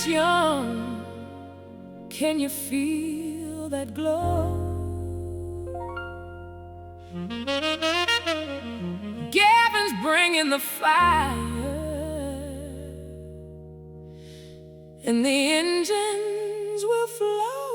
young. Can you feel that glow? Gavin's bringing the fire, and the engines will flow.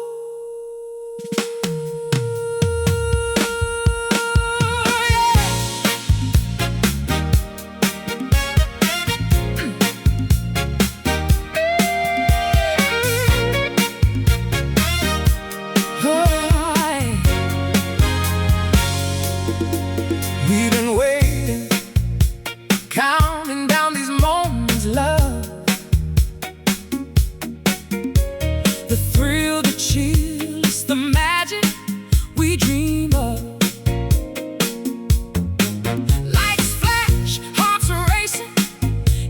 We've been waiting, counting down these moments, love. The thrill, the chill, it's the magic we dream of. Lights flash, hearts are racing,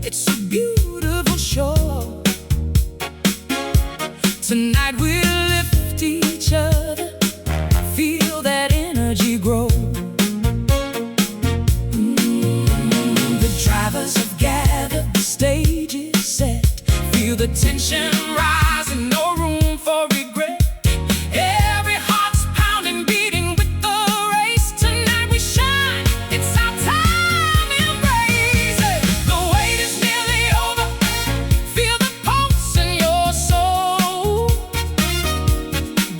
it's a beautiful show. Tonight we'll lift each other, feel that energy grow. Stage is set, feel the tension rising, no room for regret. Every heart's pounding, beating with the race. Tonight we shine, it's our time, embrace it. The wait is nearly over, feel the pulse in your soul.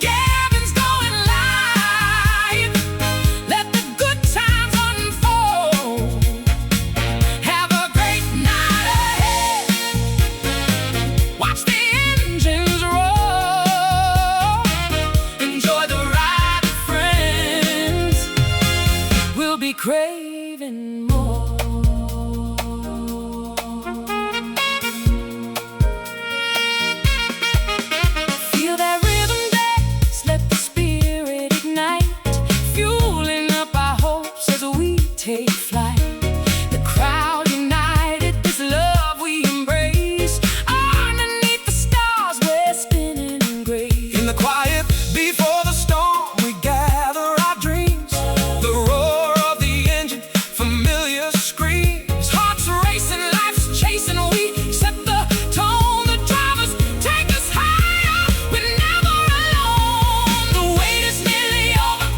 Gavin's going live, let the good times unfold. Have a great night ahead, watch the engines roll. Enjoy the ride with friends, we'll be craving more. Feel that rhythm dance, let the spirit ignite, fueling up our hopes as we take flight. The crowd united, this love we embrace. Underneath the stars we're spinning in grace. In the quiet before the storm, we gather our dreams. The roar of the engine, familiar screams. Hearts racing, life's chasing, we set the tone. The drivers take us higher, we're never alone. The wait is nearly over,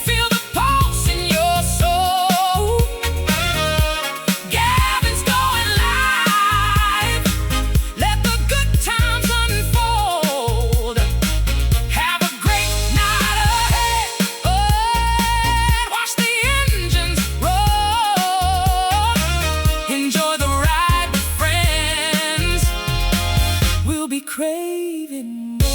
feel the pulse in your soul. Gavin's going live, let the good times unfold. Have a great night ahead, watch the engines roll. Enjoy the ride with friends, we'll be craving more.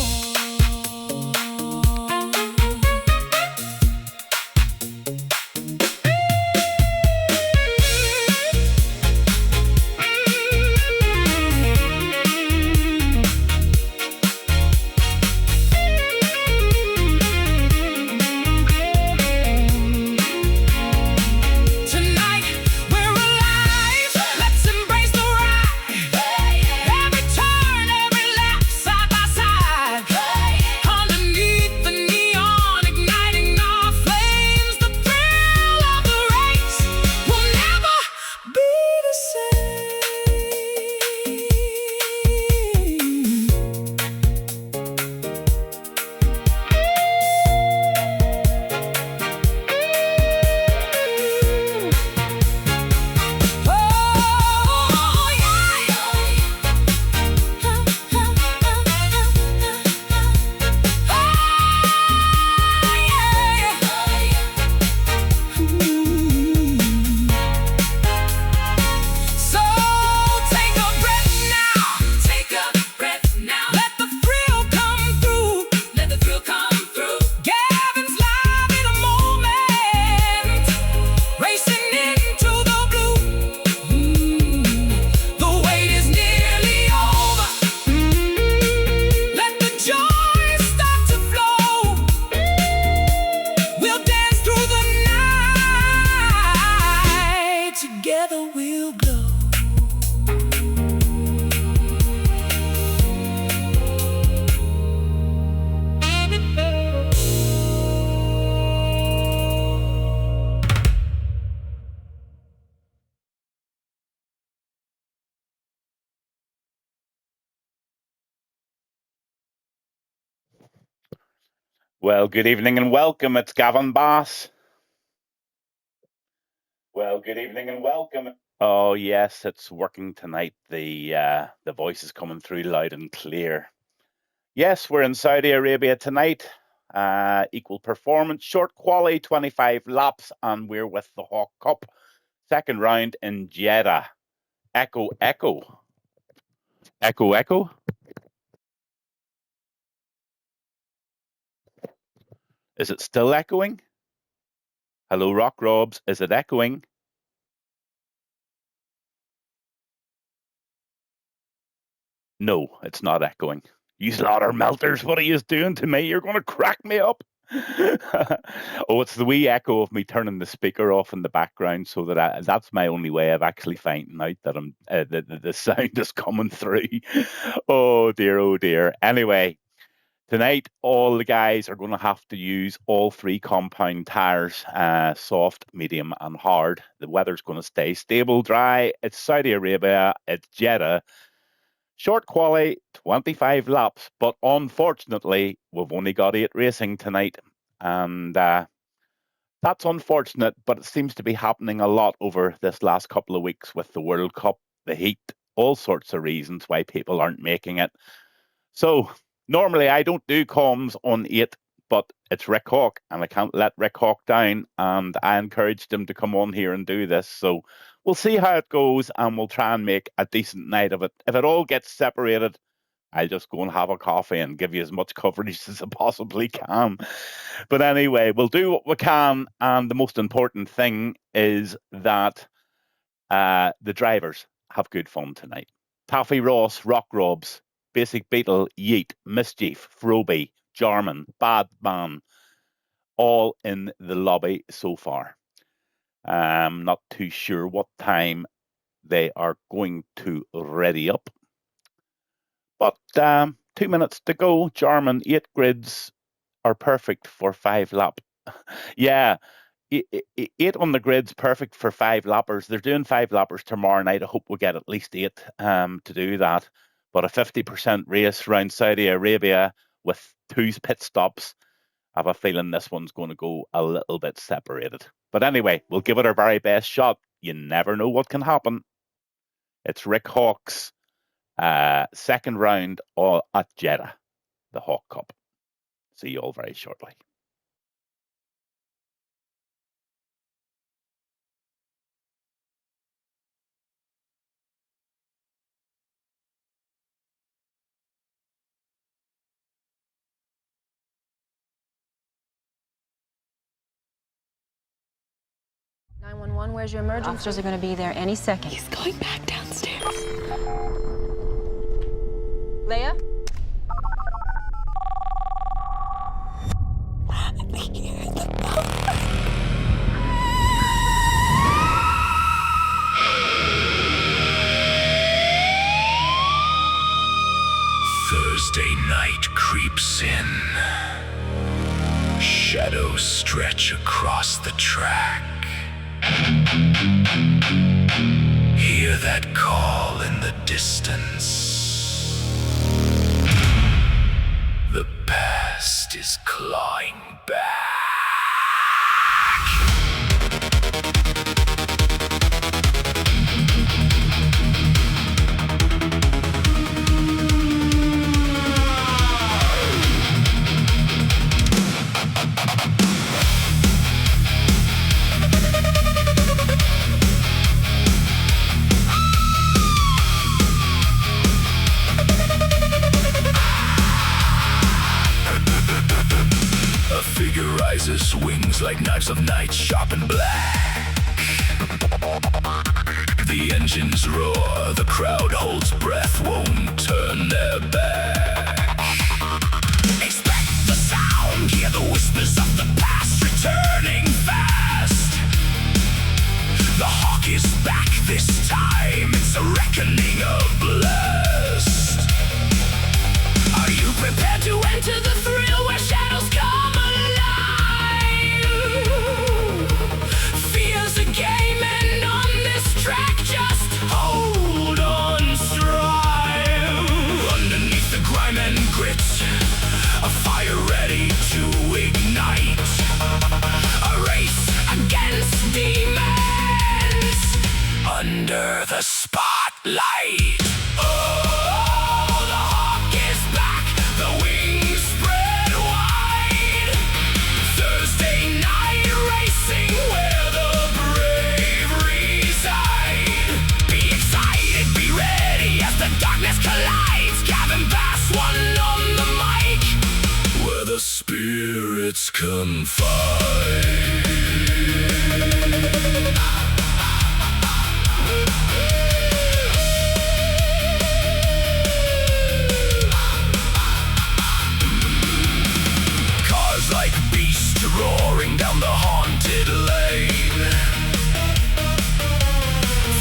Tonight we're alive, let's embrace the ride. Every turn, every lap, side by Well, good evening and welcome. It's Gavin Bass. Well, good evening and welcome. Oh yes, it's working tonight. The voice is coming through loud and clear. Yes, we're in Saudi Arabia tonight. Equal performance, short quali, 25 laps, and we're with the Hawk Cup. Second round in Jeddah. Echo, echo. Echo, echo. Is it still echoing? Hello, Rock Robs. Is it echoing? No, it's not echoing. You slaughter melters, what are you doing to me? You're going to crack me up. Oh, it's the wee echo of me turning the speaker off in the background, so that's my only way of actually finding out that the sound is coming through. Oh dear, oh dear. Anyway, tonight all the guys are going to have to use all three compound tires, soft, medium, and hard. The weather's going to stay stable, dry. It's Saudi Arabia. It's Jeddah. Short quali, 25 laps, but unfortunately, we've only got 8 racing tonight. And that's unfortunate, but it seems to be happening a lot over this last couple of weeks with the World Cup, the heat, all sorts of reasons why people aren't making it. So, normally I don't do comms on 8, but it's Rick Hawk, and I can't let Rick Hawk down. And I encouraged him to come on here and do this. So, we'll see how it goes, and we'll try and make a decent night of it. If it all gets separated, I'll just go and have a coffee and give you as much coverage as I possibly can. But anyway, we'll do what we can. And the most important thing is that the drivers have good fun tonight. Taffy Ross, Rock Robs, Basic Beetle, Yeet, Mischief, Froby, Jarman, Bad Man, all in the lobby so far. I'm not too sure what time they are going to ready up. But 2 minutes to go. Jarman, 8 grids are perfect for 5 lap. Yeah, 8 on the grid's perfect for 5 lappers. They're doing 5 lappers tomorrow night. I hope we get at least 8 to do that. But a 50% race around Saudi Arabia with 2 pit stops, I have a feeling this one's going to go a little bit separated. But anyway, we'll give it our very best shot. You never know what can happen. It's Rick Hawk's second round at Jeddah, the Hawk Cup. See you all very shortly. Where's your emergency? Officers are going to be there any second. He's going back downstairs. Leah? I think he heard the bell. Thursday night creeps in. Shadows stretch across the track. Hear that call in the distance. The past is clawing back. Rises, wings like knives of night, sharp and black. The engines roar, the crowd holds breath, won't turn their back. Expect the sound, hear the whispers of the past returning fast. The hawk is back this time, it's a reckoning of blast. Are you prepared to enter the thrill where shadows come alive? Fear's a game, and on this track just hold on, strive. Gavin Bass, one on the mic, where the spirits confide. Cars like beasts roaring down the haunted lane.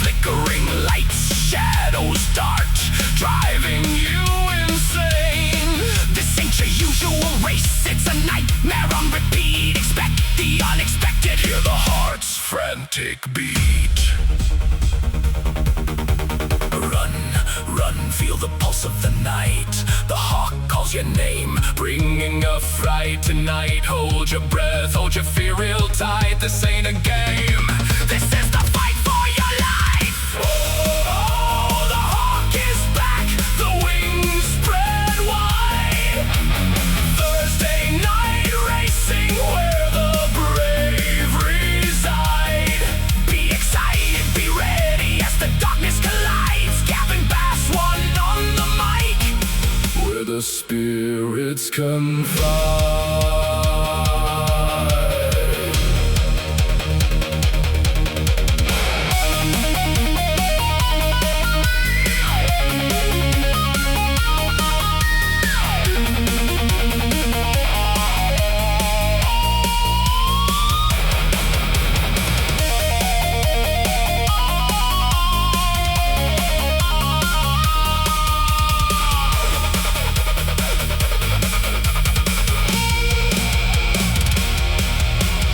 Flickering lights, shadows dart, driving you insane. This ain't your usual race, it's a nightmare on repeat. Expect the unexpected, hear the heart's frantic beat. Run, run, feel the pulse of the night. The hawk calls your name, bringing a fright tonight. Hold your breath, hold your fear real tight. This ain't a game, this is the fight for your life. Oh, the hawk is back, the wings spread wide. Thursday night racing, where the brave reside. Be excited, be ready as the darkness collides. Gavin Bass, one on the mic, where the spirits confide.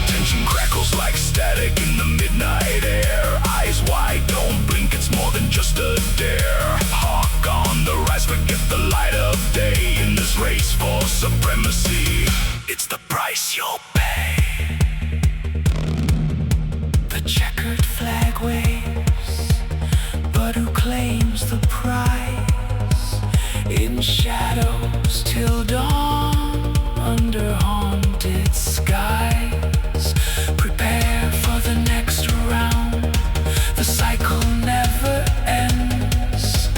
Tension crackles like static in the midnight air. Eyes wide, don't blink, it's more than just a dare. Hawk on the rise, forget the light of day. In this race for supremacy, it's the price you'll pay. The checkered flag waves, but who claims the prize? In shadows till dawn, under haunted skies. Prepare for the next round, the cycle never ends.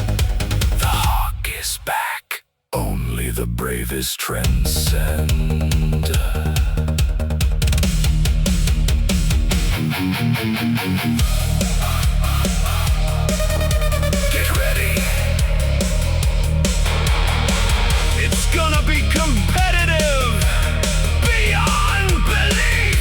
The hawk is back, only the bravest transcend. Get ready. It's gonna be competitive beyond belief.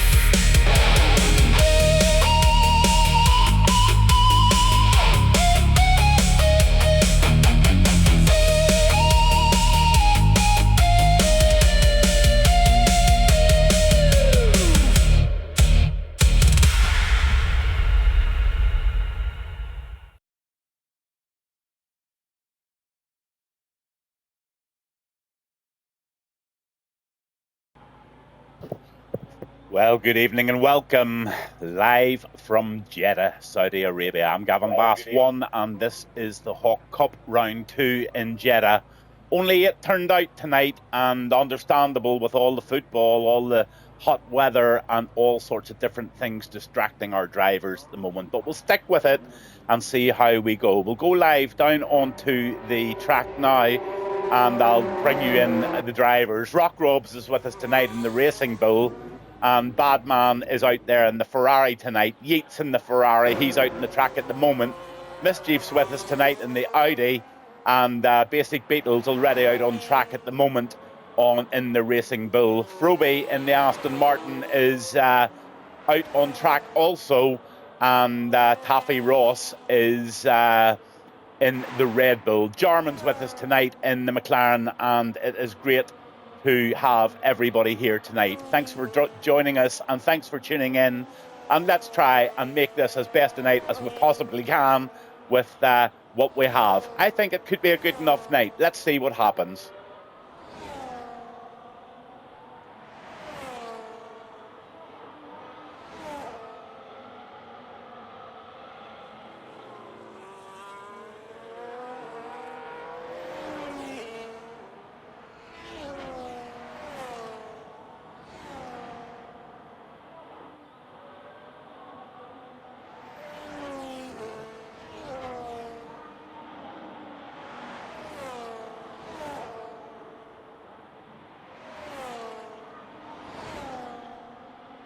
Well, good evening and welcome live from Jeddah, Saudi Arabia. I'm Gavin Bass 1 and this is the Hawk Cup Round 2 in Jeddah. Only it turned out tonight, and understandable with all the football, all the hot weather and all sorts of different things distracting our drivers at the moment. But we'll stick with it and see how we go. We'll go live down onto the track now and I'll bring you in the drivers. Rock Robs is with us tonight in the Racing Bull. And Badman is out there in the Ferrari tonight. Yeats in the Ferrari, he's out in the track at the moment. Mischief's with us tonight in the Audi. And Basic Beatles already out on track at the moment in the Racing Bull. Froby in the Aston Martin is out on track also. And Taffy Ross is in the Red Bull. Jarman's with us tonight in the McLaren, and it is great to have everybody here tonight. Thanks for joining us and thanks for tuning in, and let's try and make this as best a night as we possibly can with what we have. I think it could be a good enough night. Let's see what happens.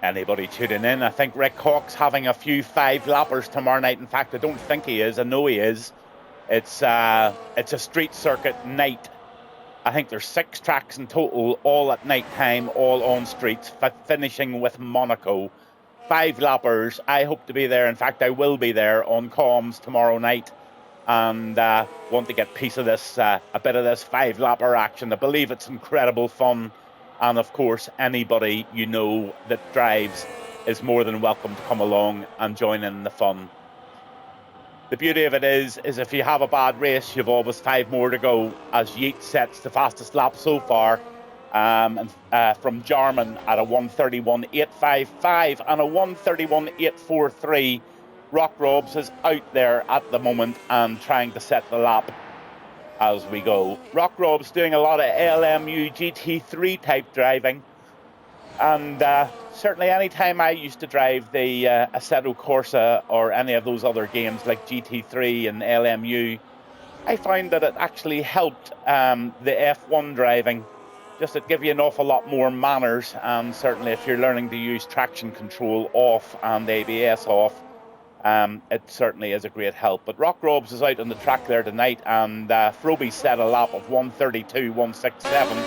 Anybody tuning in, I think Rick Hawk's having a few 5-lappers tomorrow night. In fact, I don't think he is. I know he is. It's a street circuit night. I think there's 6 tracks in total, all at night time, all on streets, finishing with Monaco. 5-lappers. I hope to be there. In fact, I will be there on comms tomorrow night, and want to get a piece of this, a bit of this 5-lapper action. I believe it's incredible fun. And of course, anybody you know that drives is more than welcome to come along and join in the fun. The beauty of it is if you have a bad race, you've always 5 more to go, as Yeet sets the fastest lap so far, from Jarman at a 1:31.855 and a 1:31.843. Rock Robs is out there at the moment and trying to set the lap as we go. Rock Rob's doing a lot of LMU GT3 type driving, and certainly any time I used to drive the Assetto Corsa or any of those other games like GT3 and LMU, I found that it actually helped the F1 driving. Just it give you an awful lot more manners, and certainly if you're learning to use traction control off and ABS off, it certainly is a great help. But Rock Robs is out on the track there tonight, and Froby set a lap of 1:32.167.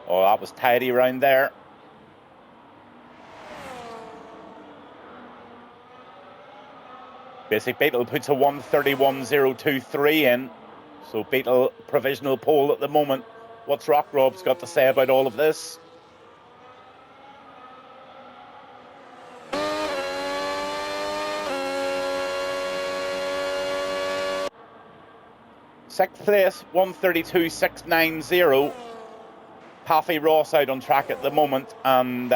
Oh, that was tidy round there. Basic Beetle puts a 1:31.023 in. So Beetle provisional pole at the moment. What's Rock Rob's got to say about all of this? Sixth place, 1:32.690. Taffy Ross out on track at the moment, and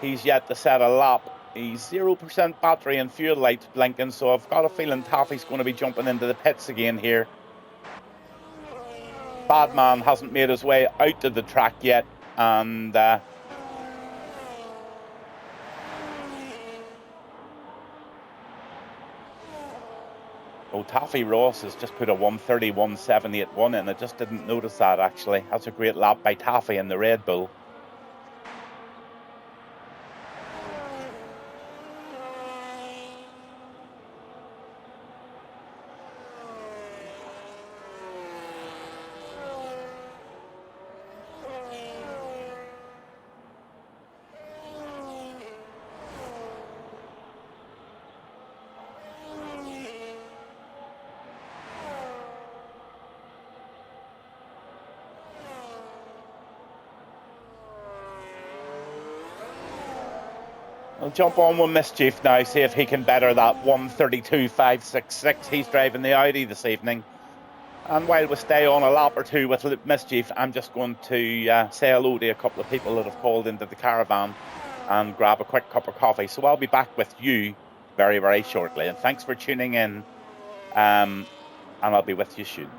he's yet to set a lap. He's 0% battery and fuel lights blinking, so I've got a feeling Taffy's going to be jumping into the pits again here. Badman hasn't made his way out to the track yet, and Taffy Ross has just put a 1:31.781 in. I just didn't notice that, actually. That's a great lap by Taffy in the Red Bull. I'll jump on with Mischief now, see if he can better that 1:32.566. He's driving the Audi this evening. And while we stay on a lap or two with Mischief, I'm just going to say hello to a couple of people that have called into the caravan and grab a quick cup of coffee. So I'll be back with you very, very shortly. And thanks for tuning in, and I'll be with you soon.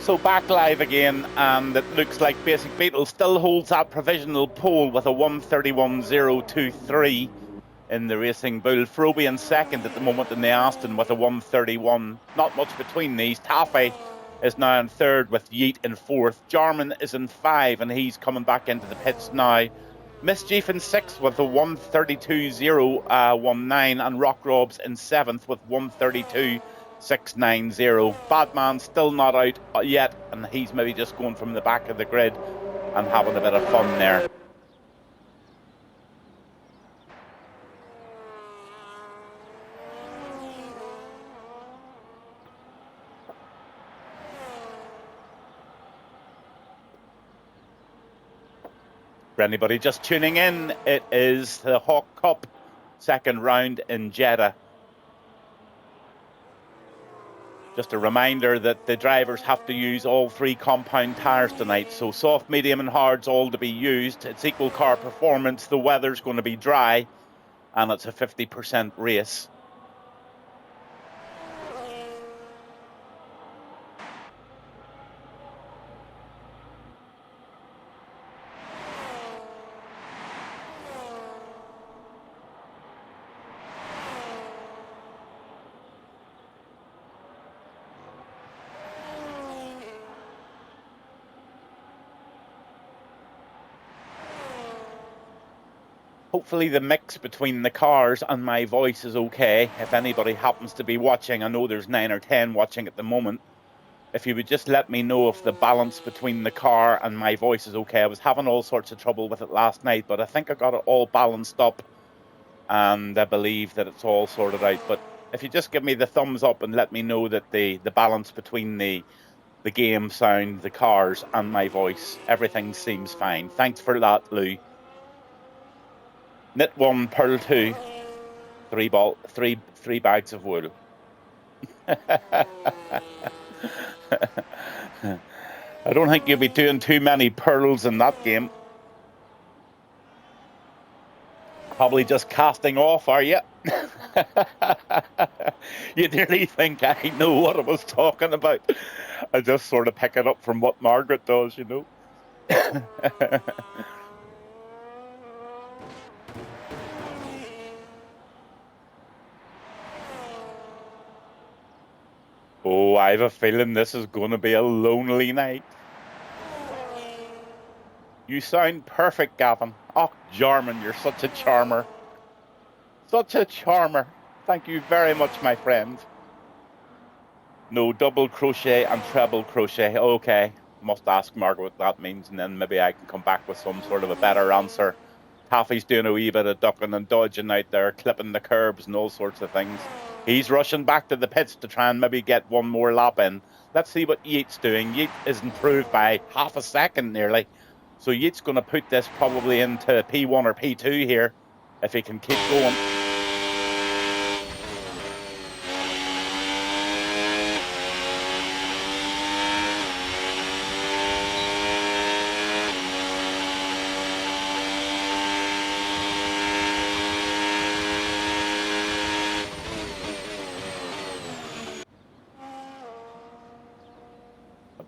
So back live again, and it looks like Basic Beetle still holds that provisional pole with a 1:31.023 in the Racing Bull. Froby in second at the moment in the Aston with a 1:31. Not much between these. Taffy is now in third with Yeet in fourth. Jarman is in five, and he's coming back into the pits now. Mischief in sixth with a 1:32.019, and Rock Robs in seventh with 1:32.690. Badman still not out yet, and he's maybe just going from the back of the grid and having a bit of fun there. For anybody just tuning in, it is the Hawk Cup second round in Jeddah. Just a reminder that the drivers have to use all three compound tyres tonight. So soft, medium and hard's all to be used. It's equal car performance. The weather's going to be dry and it's a 50% race. Hopefully the mix between the cars and my voice is okay. If anybody happens to be watching, I know there's 9 or 10 watching at the moment. If you would just let me know if the balance between the car and my voice is okay. I was having all sorts of trouble with it last night, but I think I got it all balanced up and I believe that it's all sorted out. But if you just give me the thumbs up and let me know that the balance between the game sound, the cars and my voice, everything seems fine. Thanks for that, Lou. Knit 1, pearl 2, three bags of wool. I don't think you'll be doing too many pearls in that game. Probably just casting off, are you? You nearly think I know what I was talking about. I just sort of pick it up from what Margaret does, you know. Oh, I have a feeling this is going to be a lonely night. You sound perfect, Gavin. Oh, Jarman, you're such a charmer. Such a charmer. Thank you very much, my friend. No, double crochet and treble crochet. Okay, must ask Margaret what that means, and then maybe I can come back with some sort of a better answer. Taffy's doing a wee bit of ducking and dodging out there, clipping the curbs and all sorts of things. He's rushing back to the pits to try and maybe get one more lap in. Let's see what Yeat's doing. Yeat is improved by half a second nearly. So Yeat's going to put this probably into P1 or P2 here if he can keep going.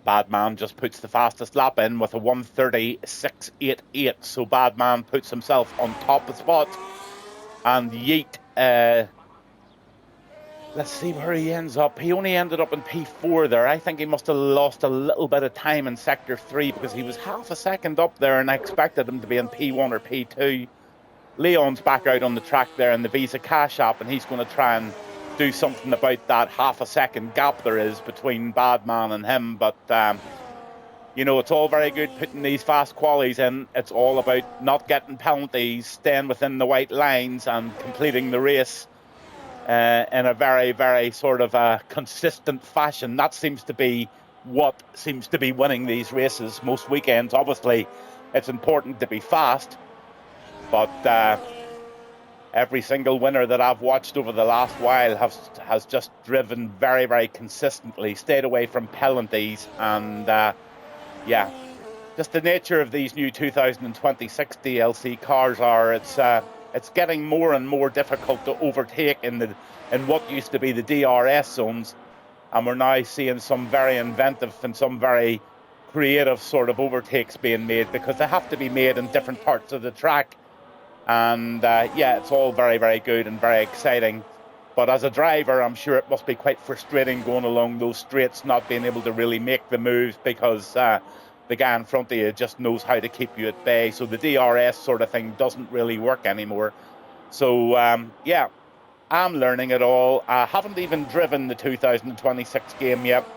Badman just puts the fastest lap in with a 1:36.88. So Badman puts himself on top of the spot. And Yeat, let's see where he ends up. He only ended up in P4 there. I think he must have lost a little bit of time in Sector 3 because he was half a second up there and I expected him to be in P1 or P2. Leon's back out on the track there in the Visa Cash app and he's going to try and do something about that half a second gap there is between Badman and him. But, you know, it's all very good putting these fast qualies in. It's all about not getting penalties, staying within the white lines and completing the race in a very, very sort of a consistent fashion. That seems to be what seems to be winning these races most weekends. Obviously, it's important to be fast, but every single winner that I've watched over the last while has just driven very, very consistently, stayed away from penalties, and yeah, just the nature of these new 2026 DLC cars are it's getting more and more difficult to overtake in what used to be the DRS zones, and we're now seeing some very inventive and some very creative sort of overtakes being made, because they have to be made in different parts of the track. And yeah, it's all very, very good and very exciting. But as a driver, I'm sure it must be quite frustrating going along those straights, not being able to really make the moves, because the guy in front of you just knows how to keep you at bay. So the DRS sort of thing doesn't really work anymore. So yeah, I'm learning it all. I haven't even driven the 2026 game yet,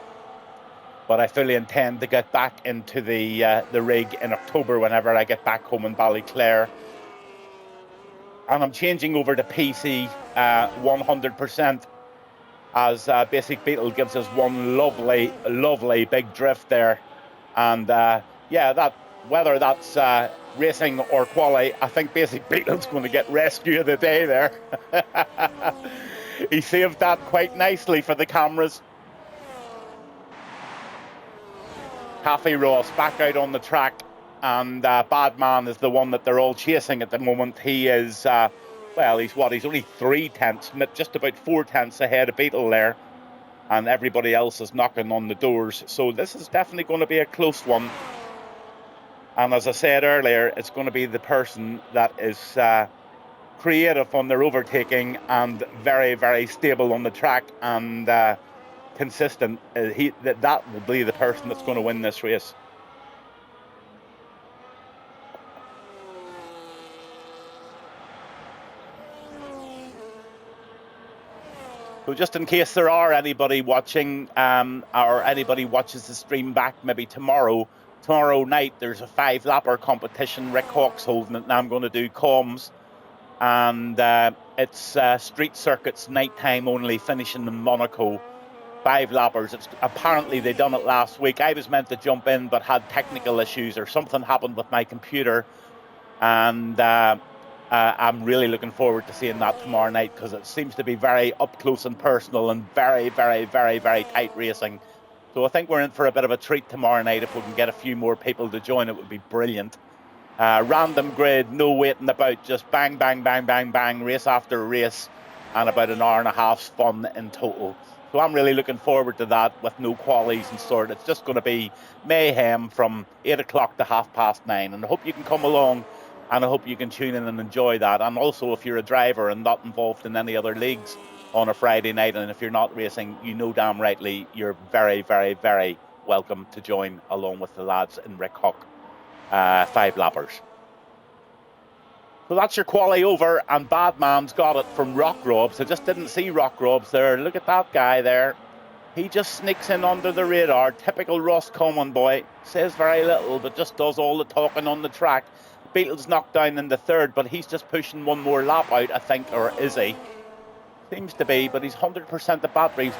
but I fully intend to get back into the rig in October whenever I get back home in Ballyclare. And I'm changing over to PC 100%, as Basic Beetle gives us one lovely, lovely big drift there. And yeah, that whether that's racing or quali, I think Basic Beetle's going to get rescue of the day there. He saved that quite nicely for the cameras. Taffy Ross back out on the track, and Badman is the one that they're all chasing at the moment. He is, well, he's only 3 tenths, just about 4 tenths ahead of Beetle there, and everybody else is knocking on the doors. So this is definitely going to be a close one. And as I said earlier, it's going to be the person that is creative on their overtaking and very, very stable on the track and consistent. That will be the person that's going to win this race. So just in case there are anybody watching, or anybody watches the stream back maybe tomorrow night, there's a 5-lapper competition. Rick Hawk's holding it, and I'm going to do comms. And it's street circuits, nighttime only, finishing in Monaco. 5 lappers. Apparently they done it last week. I was meant to jump in but had technical issues, or something happened with my computer, and I'm really looking forward to seeing that tomorrow night, because it seems to be very up close and personal and very, very, very, very tight racing. So I think we're in for a bit of a treat tomorrow night. If we can get a few more people to join, it would be brilliant. Random grid, no waiting about, just bang, bang, bang, bang, bang, race after race, and about an hour and a half's fun in total. So I'm really looking forward to that, with no qualies and sort. It's just going to be mayhem from 8 o'clock to 9:30, and I hope you can come along, and I hope you can tune in and enjoy that. And also, if you're a driver and not involved in any other leagues on a Friday night, and if you're not racing, you know damn rightly you're very, very, very welcome to join along with the lads in Rick Hawk 5-lappers. So that's your quali over, and Badman's got it from Rock Robs. I just didn't see Rock Robs there. Look at that guy there. He just sneaks in under the radar. Typical Ross Common boy. Says very little, but just does all the talking on the track. Beetle's knocked down in the 3rd, but he's just pushing one more lap out, I think, or is he? Seems to be, but he's 100% the batteries.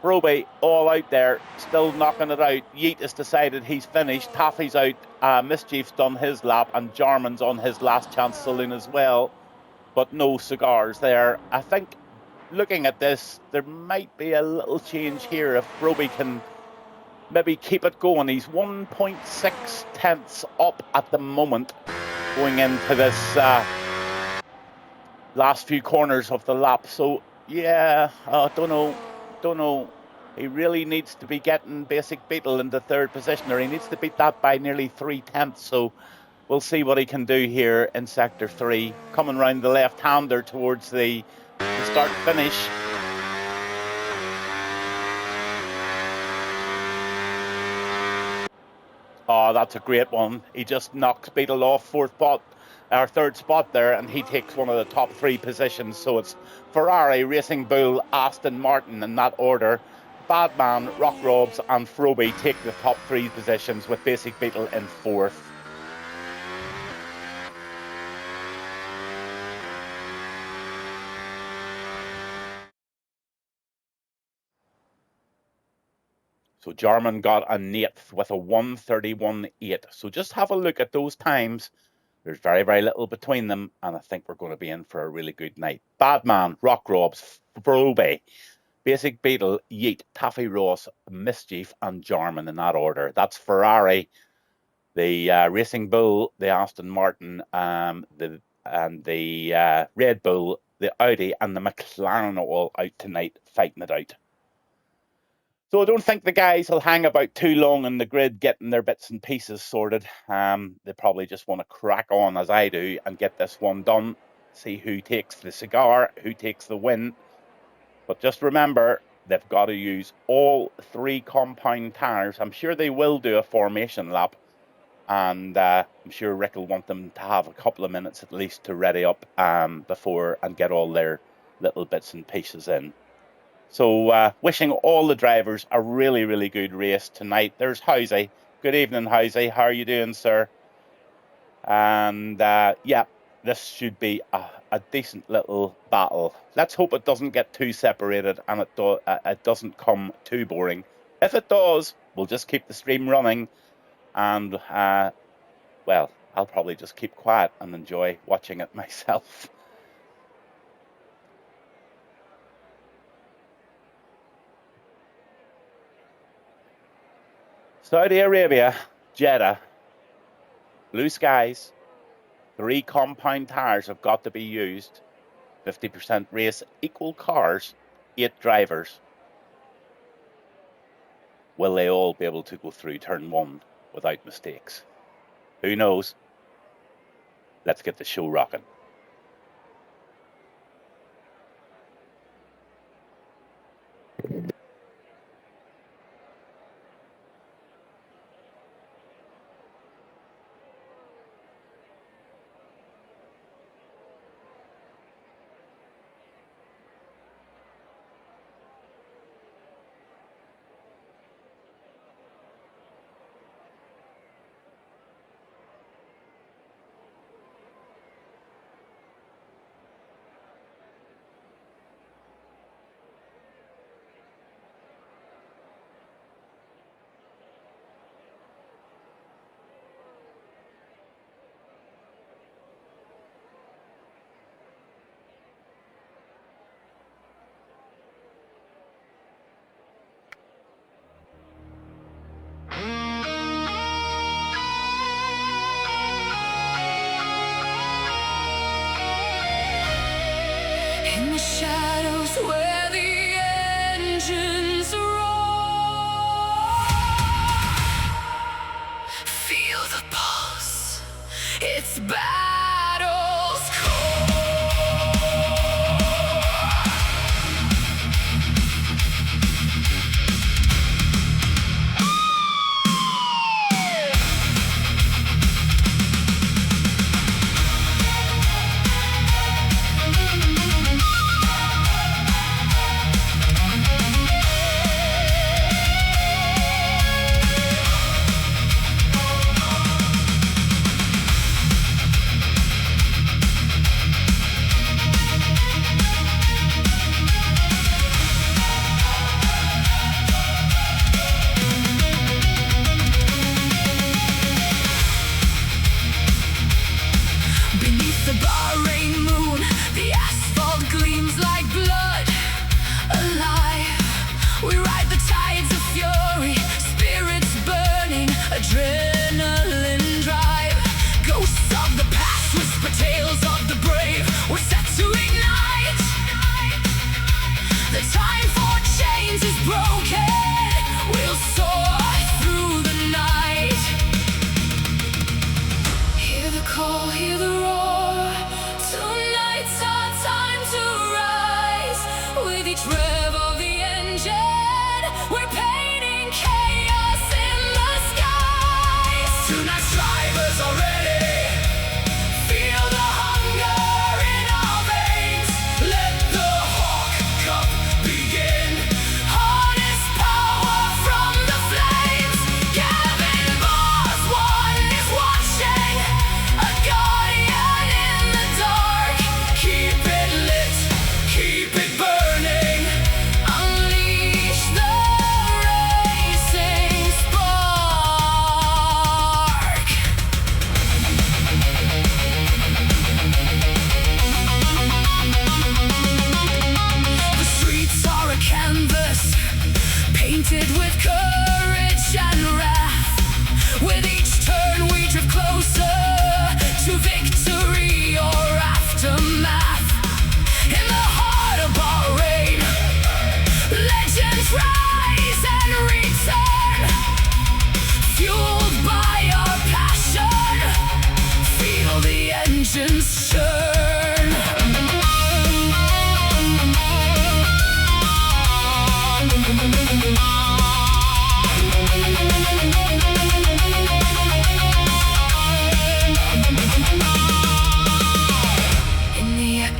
Roby all out there, still knocking it out. Yeet has decided he's finished. Taffy's out. Mischief's done his lap, and Jarman's on his last chance saloon as well. But no cigars there. I think, looking at this, there might be a little change here if Roby can maybe keep it going. He's 1.6 tenths up at the moment, going into this last few corners of the lap. So yeah, don't know. He really needs to be getting Basic Beetle into 3rd position, or he needs to beat that by nearly 3 tenths. So we'll see what he can do here in Sector 3. Coming round the left-hander towards the start-finish. Oh, that's a great one. He just knocks Beetle off 3rd spot there, and he takes one of the top 3 positions. So it's Ferrari, Racing Bull, Aston Martin in that order. Badman, Rock Robs and Froby take the top 3 positions, with Basic Beetle in 4th. So Jarman got a 8th with a 1:31.8. So just have a look at those times. There's very, very little between them, and I think we're going to be in for a really good night. Badman, Rock Robs, Froby, Basic Beetle, Yeet, Taffy Ross, Mischief and Jarman in that order. That's Ferrari, the Racing Bull, the Aston Martin, the Red Bull, the Audi and the McLaren all out tonight fighting it out. So I don't think the guys will hang about too long in the grid getting their bits and pieces sorted. They probably just want to crack on as I do and get this one done. See who takes the cigar, who takes the win. But just remember, they've got to use all 3 compound tyres. I'm sure they will do a formation lap. And I'm sure Rick will want them to have a couple of minutes at least to ready up before and get all their little bits and pieces in. So wishing all the drivers a really, really good race tonight. There's Housey. Good evening, Housey. How are you doing, sir? And yeah, this should be a decent little battle. Let's hope it doesn't get too separated and it doesn't come too boring. If it does, we'll just keep the stream running. And, well, I'll probably just keep quiet and enjoy watching it myself. Saudi Arabia, Jeddah, blue skies, 3 compound tyres have got to be used, 50% race, equal cars, 8 drivers. Will they all be able to go through turn 1 without mistakes? Who knows? Let's get the show rocking. In the shadows where the engines roar, feel the pulse, it's battle's core.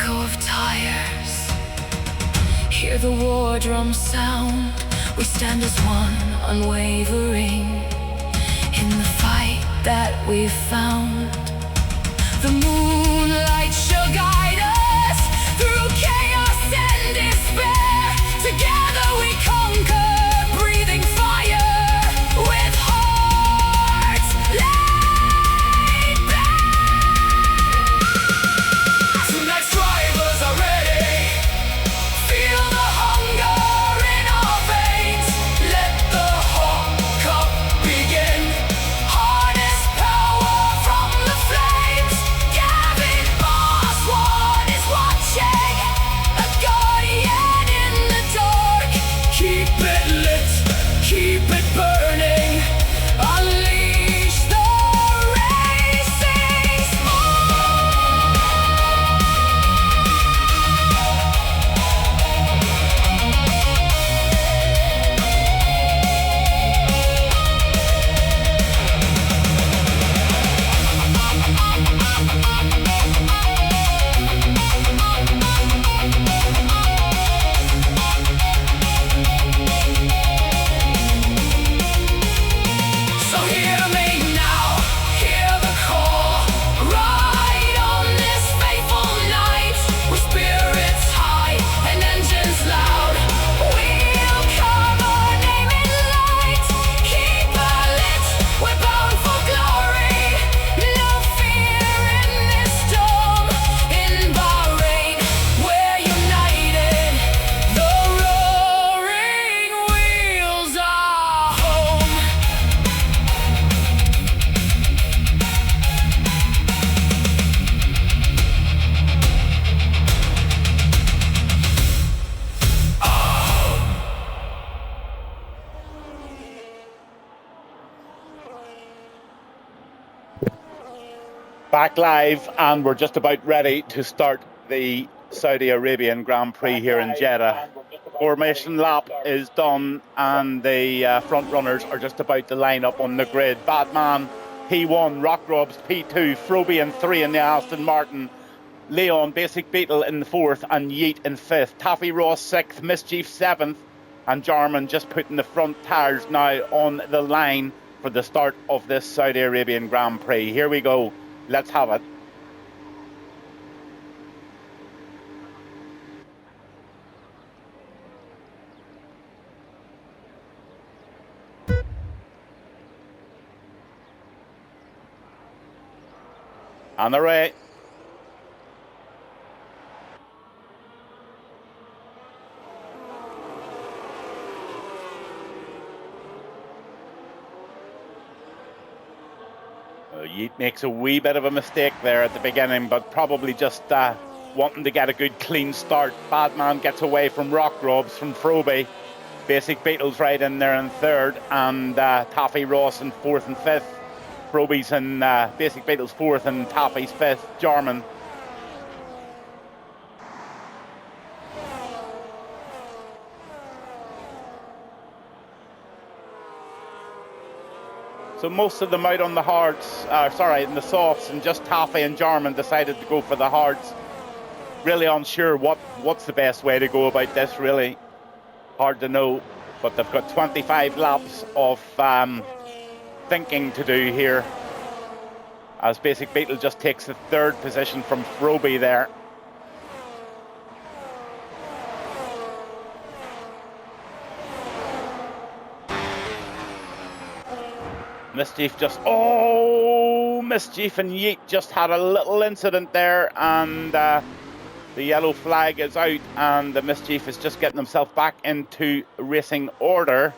echo of tires. Hear the war drum sound. We stand as one, unwavering, in the fight that we've found. The moonlight shall guide us through chaos and despair. Together we conquer, breathing fire with hearts laid bare. Tonight's drivers are ready. Feel the hunger in our veins. Let the hot cup begin. Harness power from the flames. Gavin Boss One is watching. A guardian in the dark. Keep it lit, keep it burning. Unleash the racing spark. So hear me now, hear the call. Ride on this fateful night with spirits high and engines loud. We'll carve our name in light. Keep it lit, we're bound for glory. No fear in this storm. In Bahrain, we're united. The roaring wheels are home. Back live, and we're just about ready to start the Saudi Arabian Grand Prix here in Jeddah. Formation lap is done, and the front runners are just about to line up on the grid. Badman P1, Rockrobs P2, Froby in 3 in the Aston Martin, Leon Basic Beetle in the 4th, and Yeet in 5th. Taffy Ross 6th, Mischief 7th, and Jarman just putting the front tyres now on the line for the start of this Saudi Arabian Grand Prix. Here we go. Let's have it. On the right. Yeet makes a wee bit of a mistake there at the beginning, but probably just wanting to get a good clean start. Badman gets away from Rockrobs, from Froby. Basic Beetle's right in there in 3rd, and Taffy Ross in 4th and 5th. Froby's in Basic Beetle's 4th and Taffy's 5th. Jarman. So most of them out on the hards, in the softs, and just Taffy and Jarman decided to go for the hards. Really unsure what's the best way to go about this, really. Hard to know, but they've got 25 laps of thinking to do here, as Basic Beetle just takes the 3rd position from Froby there. Mischief Mischief and Yeet just had a little incident there, and the yellow flag is out, and the Mischief is just getting himself back into racing order.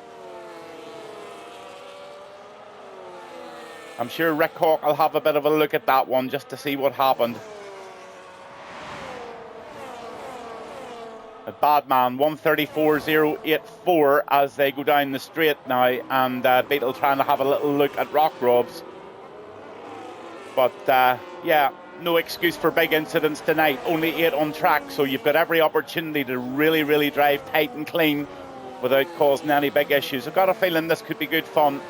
I'm sure Rick Hawk will have a bit of a look at that one just to see what happened. A Badman 134.084 as they go down the straight now, and Beetle trying to have a little look at Rockrobs. But yeah, no excuse for big incidents tonight. Only 8 on track, so you've got every opportunity to really, really drive tight and clean without causing any big issues. I've got a feeling this could be good fun.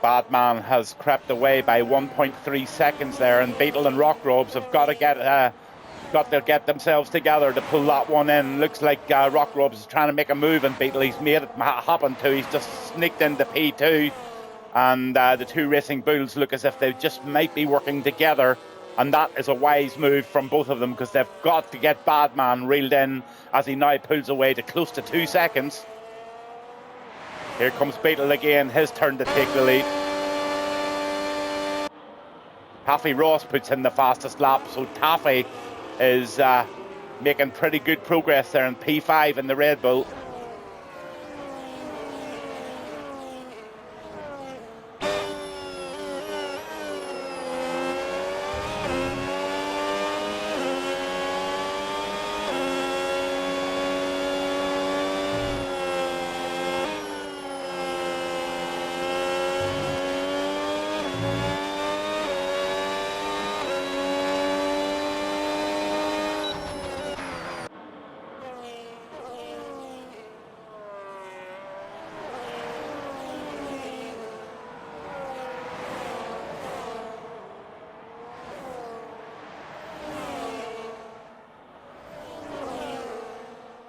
Badman has crept away by 1.3 seconds there, and Beetle and Rockrobes have got to get themselves together to pull that one in. Looks like Rockrobes is trying to make a move, and Beetle, he's made it happen too. He's just sneaked into P2, and the two Racing Bulls look as if they just might be working together, and that is a wise move from both of them, because they've got to get Badman reeled in as he now pulls away to close to 2 seconds. Here comes Beetle again, his turn to take the lead. Taffy Ross puts in the fastest lap, so Taffy is making pretty good progress there in P5 in the Red Bull.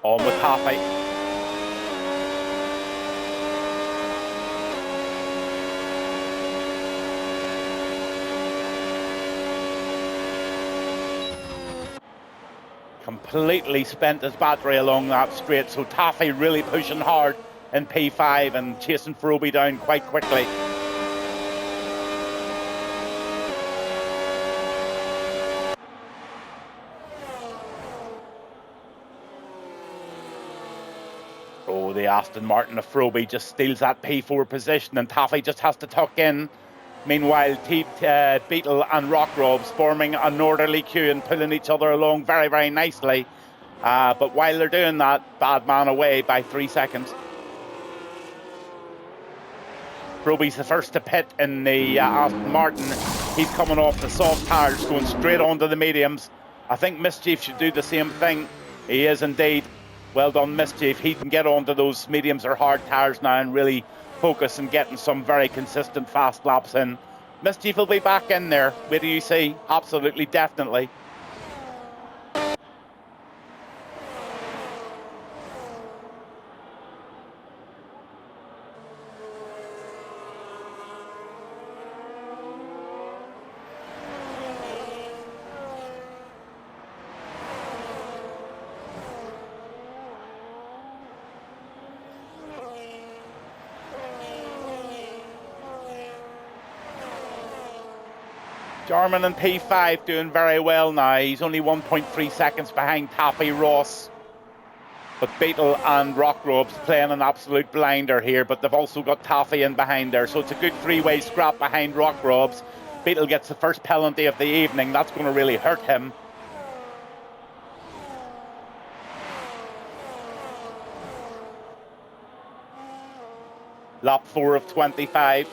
On with Taffy. Completely spent his battery along that straight, so Taffy really pushing hard in P5 and chasing Froby down quite quickly. Oh, the Aston Martin of Froby just steals that P4 position, and Taffy just has to tuck in. Meanwhile, Beetle and Rockrobes forming an orderly queue and pulling each other along very, very nicely. But while they're doing that, Badman away by 3 seconds. Froby's the first to pit in the Aston Martin. He's coming off the soft tires, going straight onto the mediums. I think Mischief should do the same thing. He is indeed. Well done, Mischief. He can get onto those mediums or hard tires now and really focus on getting some very consistent fast laps in. Mischief will be back in there. Where do you see? Absolutely, definitely. Jarman in P5 doing very well now. He's only 1.3 seconds behind Taffy Ross. But Beetle and Rockrobes playing an absolute blinder here, but they've also got Taffy in behind there. So it's a good three-way scrap behind Rockrobes. Beetle gets the first penalty of the evening. That's going to really hurt him. Lap 4 of 25.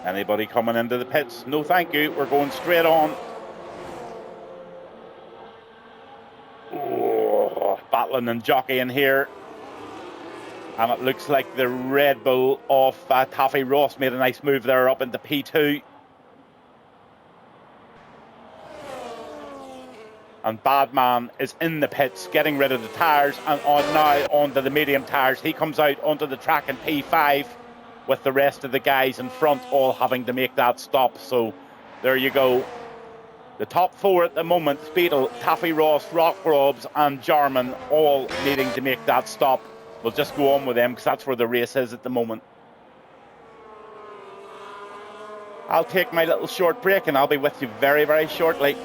Anybody coming into the pits? No, thank you. We're going straight on. Oh, battling and jockeying here. And it looks like the Red Bull of Taffy Ross made a nice move there up into P2. And Badman is in the pits, getting rid of the tyres and now onto the medium tyres. He comes out onto the track in P5. With the rest of the guys in front all having to make that stop. So there you go. The top four at the moment, Beetle, Taffy Ross, Rockrobes and Jarman, all needing to make that stop. We'll just go on with them because that's where the race is at the moment. I'll take my little short break and I'll be with you very, very shortly.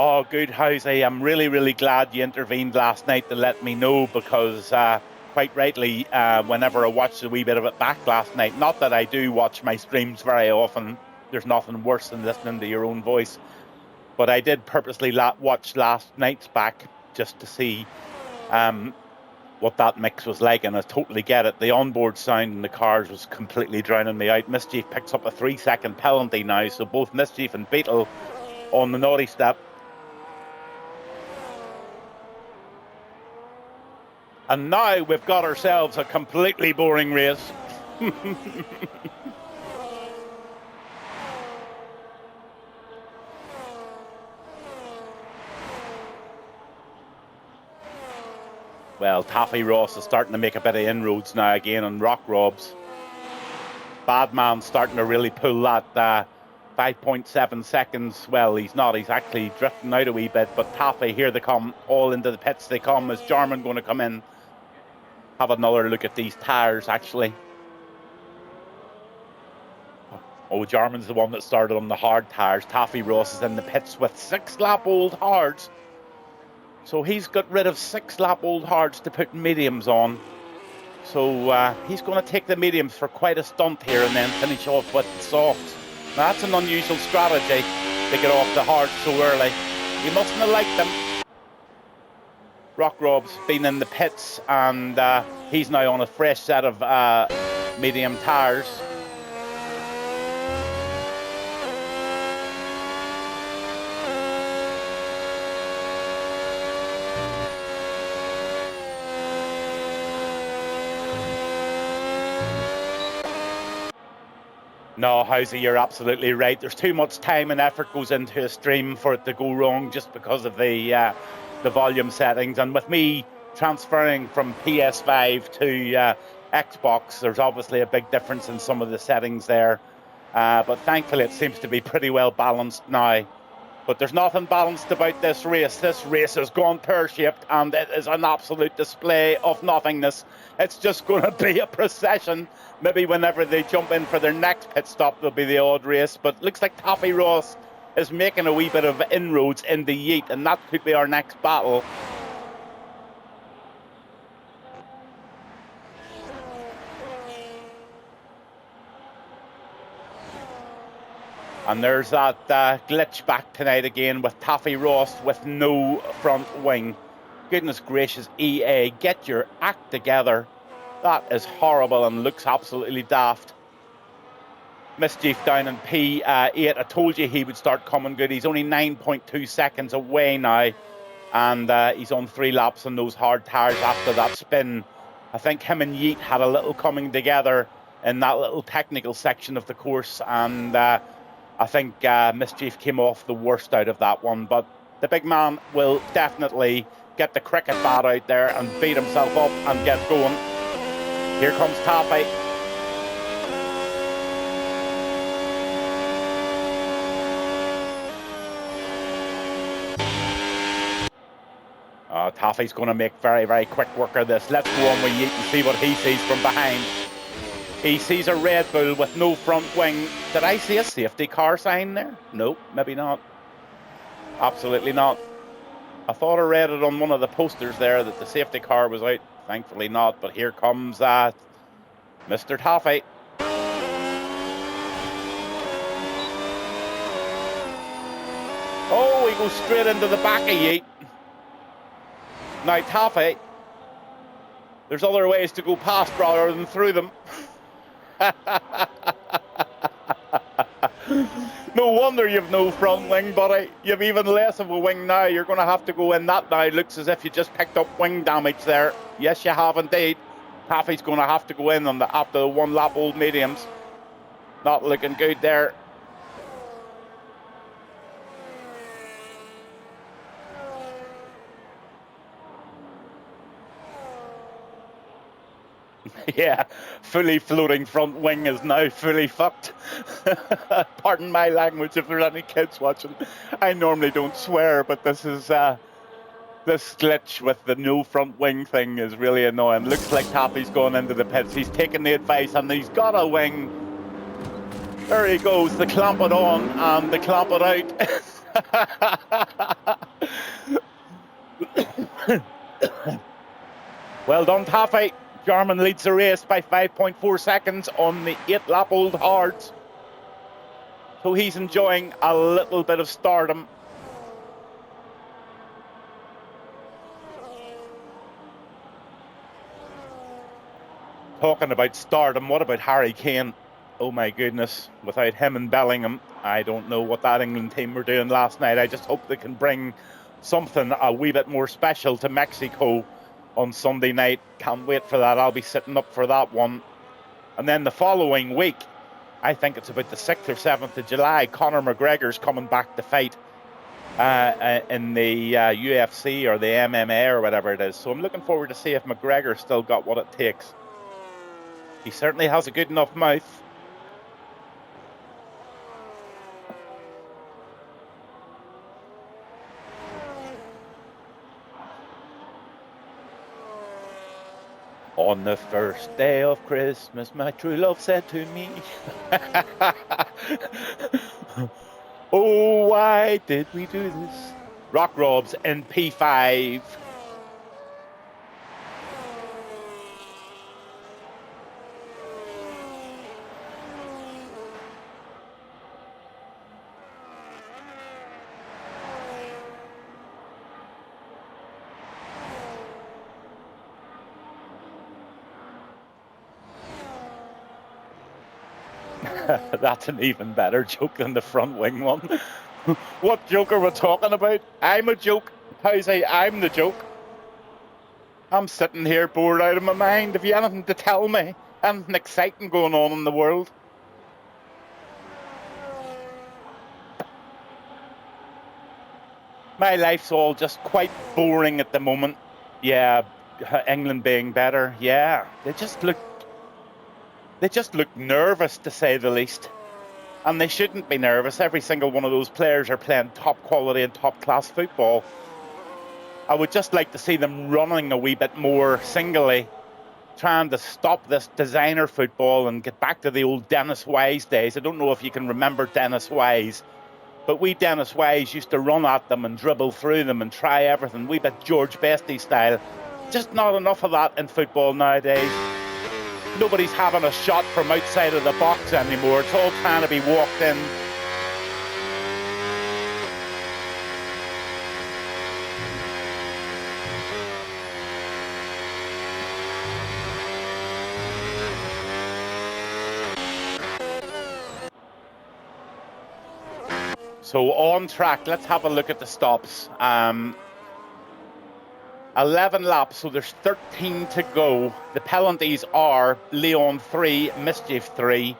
Oh, good, Housey. I'm really, really glad you intervened last night to let me know, because quite rightly, whenever I watched a wee bit of it back last night, not that I do watch my streams very often, there's nothing worse than listening to your own voice, but I did purposely watch last night's back just to see what that mix was like, and I totally get it. The onboard sound in the cars was completely drowning me out. Mischief picks up a 3-second penalty now, so both Mischief and Beetle on the naughty step. And now we've got ourselves a completely boring race. Well, Taffy Ross is starting to make a bit of inroads now again on Rock Robs. Badman's starting to really pull that 5.7 seconds. Well, he's not. He's actually drifting out a wee bit. But Taffy, here they come. All into the pits they come. Is Jarman going to come in? Have another look at these tyres, actually. Oh, Jarman's the one that started on the hard tyres. Taffy Ross is in the pits with 6-lap-old hards. So he's got rid of 6-lap-old hards to put mediums on. So he's going to take the mediums for quite a stunt here and then finish off with the softs. Now, that's an unusual strategy to get off the hards so early. You mustn't have liked them. Rock Rob's been in the pits, and he's now on a fresh set of medium tyres. No, Housey, you're absolutely right. There's too much time and effort goes into a stream for it to go wrong just because of the volume settings. And with me transferring from PS5 to Xbox, there's obviously a big difference in some of the settings there. But thankfully, it seems to be pretty well balanced now. But there's nothing balanced about this race. This race has gone pear-shaped, and it is an absolute display of nothingness. It's just going to be a procession. Maybe whenever they jump in for their next pit stop, there'll be the odd race. But looks like Taffy Ross is making a wee bit of inroads in the Yeet, and that could be our next battle. And there's that glitch back tonight again with Taffy Ross with no front wing. Goodness gracious, EA, get your act together. That is horrible and looks absolutely daft. Mischief down in P8. I told you he would start coming good. He's only 9.2 seconds away now. And he's on 3 laps on those hard tyres after that spin. I think him and Yeet had a little coming together in that little technical section of the course. And I think Mischief came off the worst out of that one. But the big man will definitely get the cricket bat out there and beat himself up and get going. Here comes Taffy. Taffy's going to make very, very quick work of this. Let's go on with Yeet and see what he sees from behind. He sees a Red Bull with no front wing. Did I see a safety car sign there? No, maybe not. Absolutely not. I thought I read it on one of the posters there that the safety car was out. Thankfully not, but here comes Mr. Taffy. Oh, he goes straight into the back of Yeet. Now, Taffy, there's other ways to go past rather than through them. No wonder you've no front wing, buddy. You've even less of a wing now. You're going to have to go in that now. It looks as if you just picked up wing damage there. Yes, you have indeed. Taffy's going to have to go in on after the 1-lap-old mediums. Not looking good there. Yeah, fully floating front wing is now fully fucked. Pardon my language if there are any kids watching. I normally don't swear, but this is this glitch with the no front wing thing is really annoying. Looks like Taffy's going into the pits. He's taking the advice and he's got a wing. There he goes, the clamp it on and the clamp it Well done, Taffy. Jarman leads the race by 5.4 seconds on the 8-lap-old hards. So he's enjoying a little bit of stardom. Talking about stardom, what about Harry Kane? Oh my goodness, without him and Bellingham, I don't know what that England team were doing last night. I just hope they can bring something a wee bit more special to Mexico on Sunday night. Can't wait for that. I'll be sitting up for that one. And then the following week, I think it's about the 6th or 7th of July, Conor McGregor's coming back to fight in the UFC or the MMA or whatever it is. So I'm looking forward to see if McGregor still got what it takes. He certainly has a good enough mouth. On the first day of Christmas, my true love said to me, oh, why did we do this? Rock Robs in P5. That's an even better joke than the front wing one. What joke are we talking about? I'm a joke. How's I'm the joke? I'm sitting here bored out of my mind. Have you anything to tell me? Anything exciting going on in the world? My life's all just quite boring at the moment. Yeah, England being better. Yeah, they just look nervous, to say the least. And they shouldn't be nervous. Every single one of those players are playing top quality and top class football. I would just like to see them running a wee bit more singly, trying to stop this designer football and get back to the old Dennis Wise days. I don't know if you can remember Dennis Wise, but we Dennis Wise used to run at them and dribble through them and try everything. Wee bit George Bestie style. Just not enough of that in football nowadays. Nobody's having a shot from outside of the box anymore. It's all trying to be walked in. So on track, let's have a look at the stops. 11 laps, so there's 13 to go. The penalties are Leon 3, Mischief 3.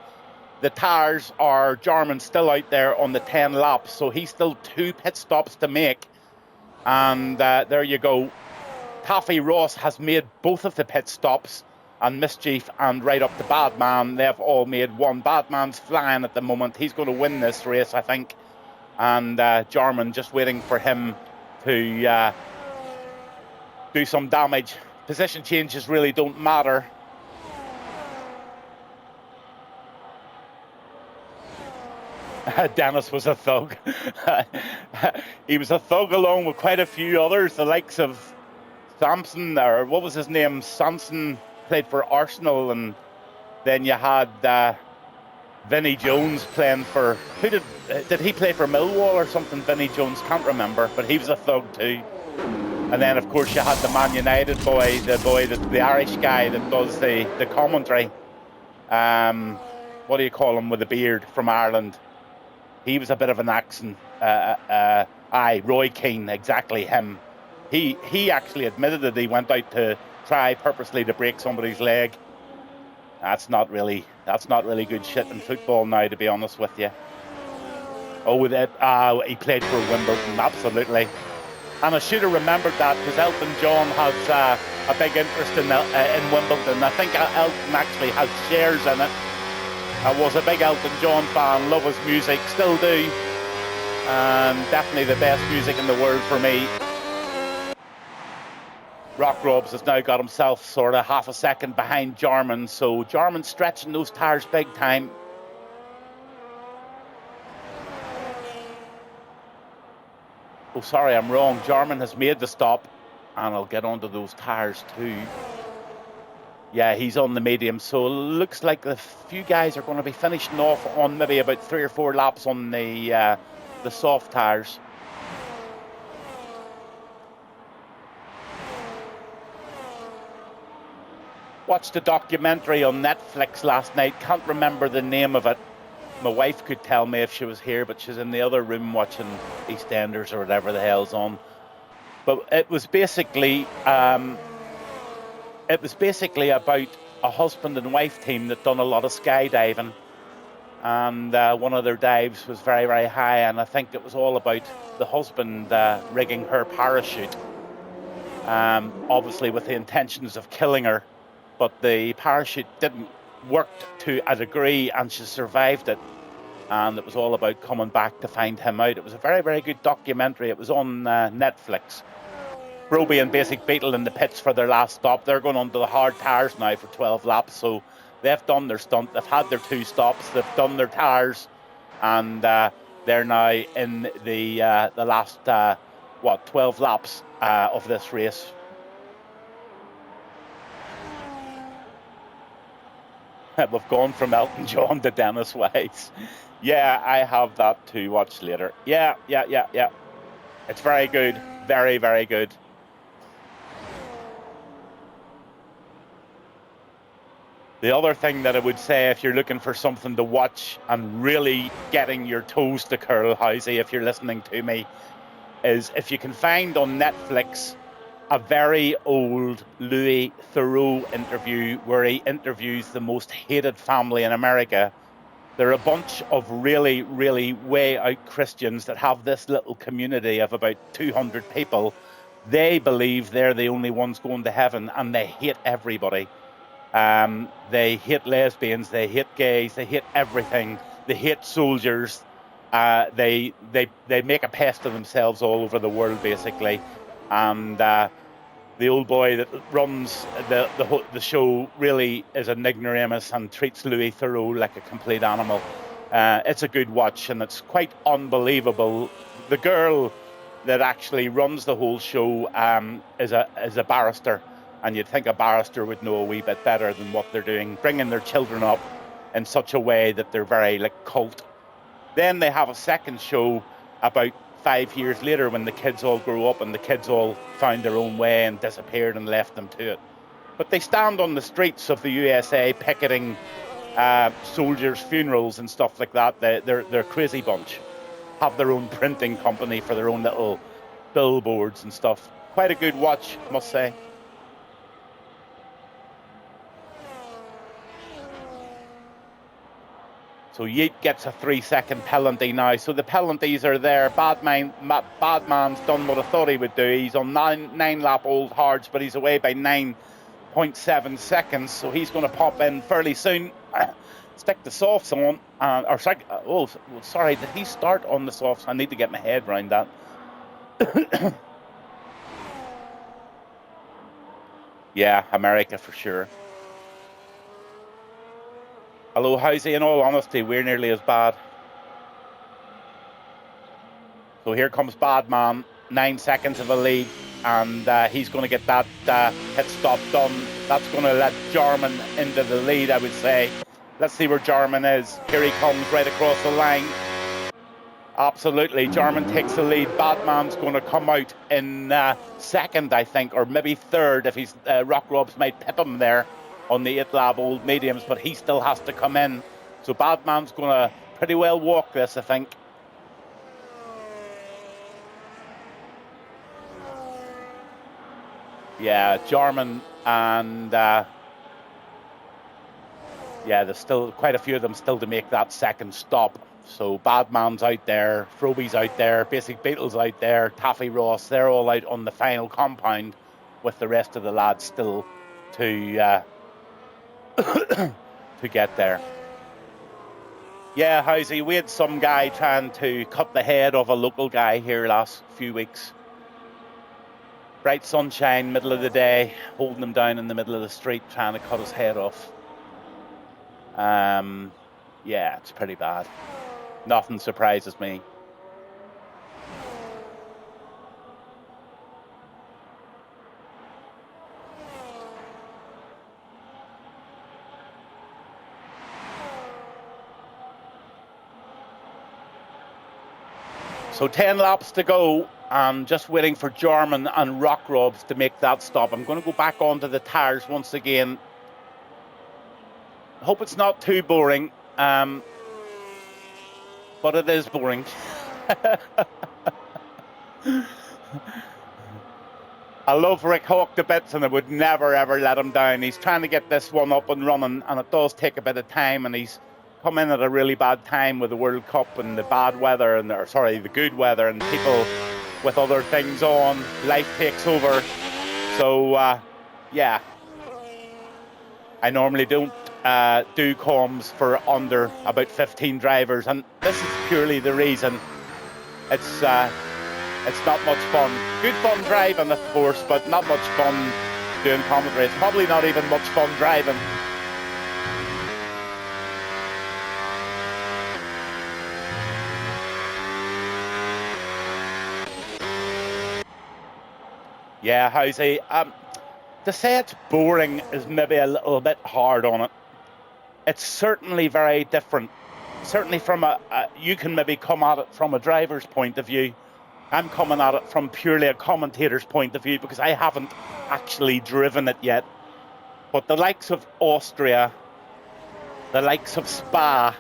The tyres are Jarman still out there on the 10 laps, so he's still 2 pit stops to make. And there you go. Taffy Ross has made both of the pit stops, and Mischief and right up to Badman, they've all made one. Badman's flying at the moment. He's going to win this race, I think. And Jarman just waiting for him to do some damage. Position changes really don't matter. Dennis was a thug. He was a thug along with quite a few others, the likes of Sampson, or what was his name? Sanson played for Arsenal, and then you had Vinnie Jones playing for, who did he play for Millwall or something? Vinnie Jones, can't remember, but he was a thug too. And then, of course, you had the Man United boy, the Irish guy that does the commentary. What do you call him with a beard from Ireland? He was a bit of an accent. Roy Keane, exactly him. He actually admitted that he went out to try purposely to break somebody's leg. That's not really good shit in football now, to be honest with you. Oh, with it, he played for Wimbledon, absolutely. And I should have remembered that, because Elton John has a big interest in Wimbledon. I think Elton actually has shares in it. I was a big Elton John fan, love his music, still do. Definitely the best music in the world for me. Rock Robs has now got himself sort of half a second behind Jarman, so Jarman's stretching those tyres big time. Oh, sorry, I'm wrong. Jarman has made the stop, and I'll get onto those tyres too. Yeah, he's on the medium, so it looks like the few guys are going to be finishing off on maybe about 3 or 4 laps on the soft tyres. Watched a documentary on Netflix last night. Can't remember the name of it. My wife could tell me if she was here, but she's in the other room watching EastEnders or whatever the hell's on. But it was basically about a husband and wife team that done a lot of skydiving, and one of their dives was very, very high, and I think it was all about the husband rigging her parachute, obviously with the intentions of killing her, but the parachute didn't work to a degree, and she survived it. And it was all about coming back to find him out. It was a very, very good documentary. It was on Netflix. Roby and Basic Beetle in the pits for their last stop. They're going onto the hard tyres now for 12 laps. So they've done their stunt. They've had their 2 stops. They've done their tyres. And they're now in the last, 12 laps of this race. We've gone from Elton John to Dennis Wise. Yeah, I have that to watch later. Yeah. It's very good. Very, very good. The other thing that I would say, if you're looking for something to watch and really getting your toes to curl, Housey, if you're listening to me, is if you can find on Netflix a very old Louis Theroux interview where he interviews the most hated family in America. They're a bunch of really, really way out Christians that have this little community of about 200 people. They believe they're the only ones going to heaven, and they hate everybody. They hate lesbians, they hate gays, they hate everything. They hate soldiers. They make a pest of themselves all over the world, basically. And the old boy that runs the show really is an ignoramus and treats Louis Theroux like a complete animal. It's a good watch, and it's quite unbelievable. The girl that actually runs the whole show is a barrister, and you'd think a barrister would know a wee bit better than what they're doing, bringing their children up in such a way that they're very like cult. Then they have a second show about 5 years later when the kids all grew up and the kids all found their own way and disappeared and left them to it. But they stand on the streets of the USA picketing soldiers' funerals and stuff like that. They're a crazy bunch. Have their own printing company for their own little billboards and stuff. Quite a good watch, I must say. So Yeat gets a 3-second penalty now. So the penalties are there. Badman's done what I thought he would do. He's on 9-lap old hards, but he's away by 9.7 seconds. So he's going to pop in fairly soon. Stick the softs on. Sorry, did he start on the softs? I need to get my head around that. Yeah, America for sure. Hello, Housey, in all honesty, we're nearly as bad. So here comes Badman, 9 seconds of a lead, and he's going to get that pit stop done. That's going to let Jarman into the lead, I would say. Let's see where Jarman is. Here he comes right across the line. Absolutely, Jarman takes the lead. Badman's going to come out in second, I think, or maybe third if he's Rock Robs might pip him there on the 8-lap old mediums, but he still has to come in. So Badman's going to pretty well walk this, I think. Yeah, Jarman and there's still quite a few of them still to make that second stop. So Badman's out there, Froby's out there, Basic Beetle's out there, Taffy Ross, they're all out on the final compound with the rest of the lads still to to get there. Yeah, Housey, we had some guy trying to cut the head of a local guy here last few weeks. Bright sunshine, middle of the day, holding him down in the middle of the street, trying to cut his head off. Yeah, it's pretty bad. Nothing surprises me. So 10 laps to go, and just waiting for Jarman and Rock Robs to make that stop. I'm going to go back onto the tyres once again. I hope it's not too boring, but it is boring. I love Rick Hawk to bits, and I would never ever let him down. He's trying to get this one up and running, and it does take a bit of time, and he's come in at a really bad time with the World Cup and the bad weather, and the good weather, and people with other things on. Life takes over. So yeah, I normally don't do comms for under about 15 drivers, and this is purely the reason. It's not much fun. Good fun driving, of course, but not much fun doing commentary. It's probably not even much fun driving. Yeah, Housey. To say it's boring is maybe a little bit hard on it. It's certainly very different. Certainly from you can maybe come at it from a driver's point of view. I'm coming at it from purely a commentator's point of view because I haven't actually driven it yet. But the likes of Austria, the likes of Spa,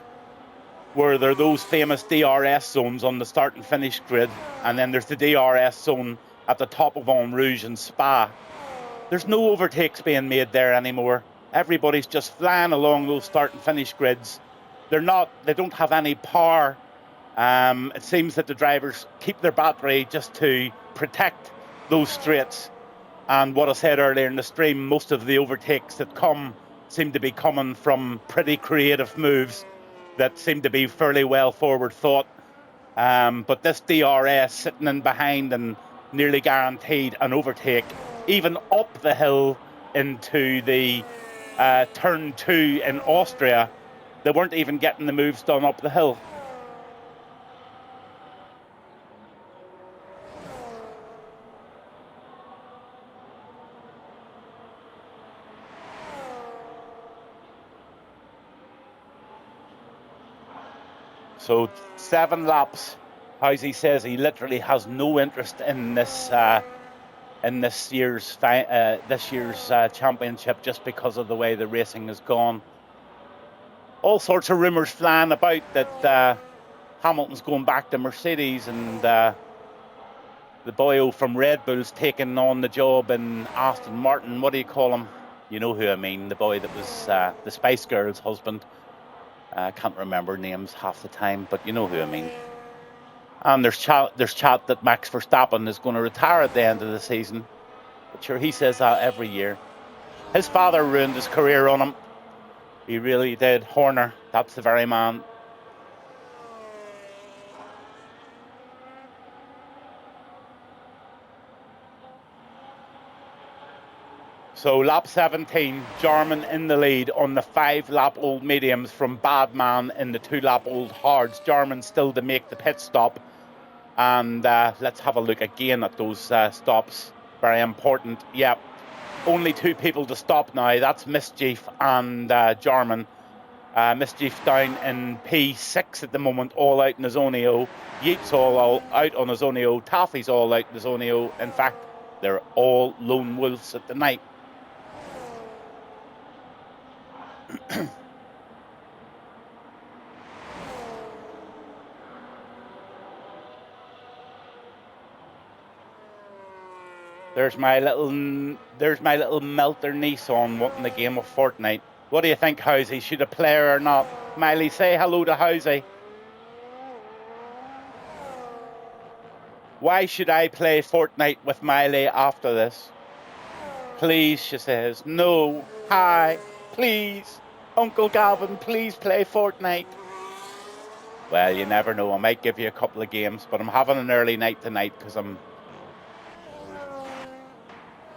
where there are those famous DRS zones on the start and finish grid, and then there's the DRS zone at the top of En Rouge and Spa. There's no overtakes being made there anymore. Everybody's just flying along those start and finish grids. They don't have any power. It seems that the drivers keep their battery just to protect those straights. And what I said earlier in the stream, most of the overtakes that come seem to be coming from pretty creative moves that seem to be fairly well forward thought. But this DRS sitting in behind and nearly guaranteed an overtake, even up the hill into the turn 2 in Austria, they weren't even getting the moves done up the hill. So 7 laps. Housey says he literally has no interest in this year's championship just because of the way the racing has gone. All sorts of rumours flying about that Hamilton's going back to Mercedes, and the boyo from Red Bull's taking on the job in Aston Martin. What do you call him? You know who I mean, the boy that was the Spice Girls' husband. I can't remember names half the time, but you know who I mean. And there's chat that Max Verstappen is going to retire at the end of the season. But sure, he says that every year. His father ruined his career on him. He really did. Horner, that's the very man. So lap 17, Jarman in the lead on the 5-lap-old mediums from Badman in the 2-lap-old hards. Jarman still to make the pit stop. And let's have a look again at those stops. Very important. Yeah, only 2 people to stop now. That's Mischief and Jarman. Mischief down in P6 at the moment, all out in his Zonio. Yeats all out on his Zonio. Taffy's all out in his Zonio. In fact, they're all lone wolves at the night. There's my little Melter Nissan wanting the game of Fortnite. What do you think, Housey? Should I play her or not? Miley, say hello to Housey. Why should I play Fortnite with Miley after this? Please, she says. No. Hi. Please. Uncle Galvin, please play Fortnite. Well, you never know. I might give you a couple of games, but I'm having an early night tonight because I'm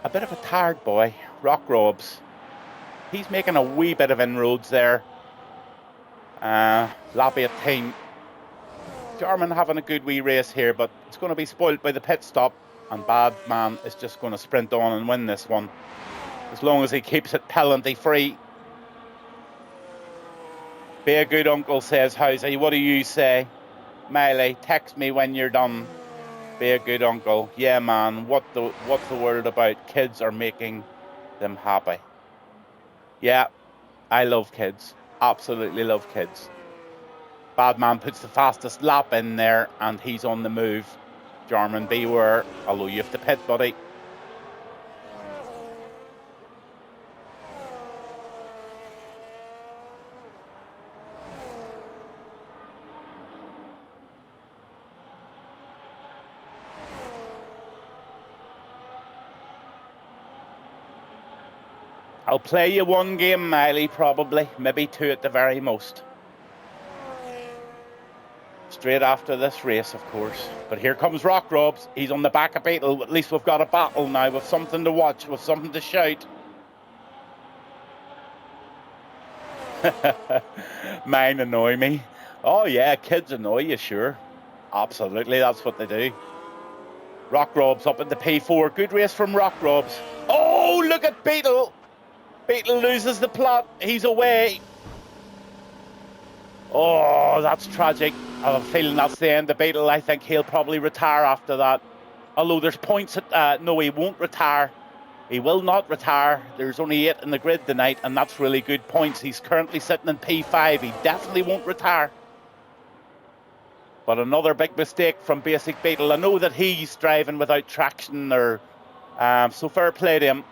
a bit of a tired boy. Rock Robs. He's making a wee bit of inroads there. Lap 18. Jarman having a good wee race here, but it's going to be spoilt by the pit stop. And Badman is just going to sprint on and win this one. As long as he keeps it penalty free. Be a good uncle, says Housey. What do you say? Miley, text me when you're done. Be a good uncle. Yeah, man. What's the word about? Kids are making them happy. Yeah, I love kids. Absolutely love kids. Badman puts the fastest lap in there, and he's on the move. Jarman, beware. Although you have to pit, buddy. I'll play you one game, Miley, probably. Maybe two at the very most. Straight after this race, of course. But here comes Rock Robs. He's on the back of Beetle. At least we've got a battle now with something to watch, with something to shout. Mine annoy me. Oh yeah, kids annoy you, sure. Absolutely, that's what they do. Rock Robs up in the P4. Good race from Rock Robs. Oh, look at Beetle. Beetle loses the plot. He's away. Oh, that's tragic. I have a feeling that's the end of Beetle. I think he'll probably retire after that. Although there's points at... no, he won't retire. He will not retire. There's only 8 in the grid tonight, and that's really good points. He's currently sitting in P5. He definitely won't retire. But another big mistake from Basic Beetle. I know that he's driving without traction, or so fair play to him.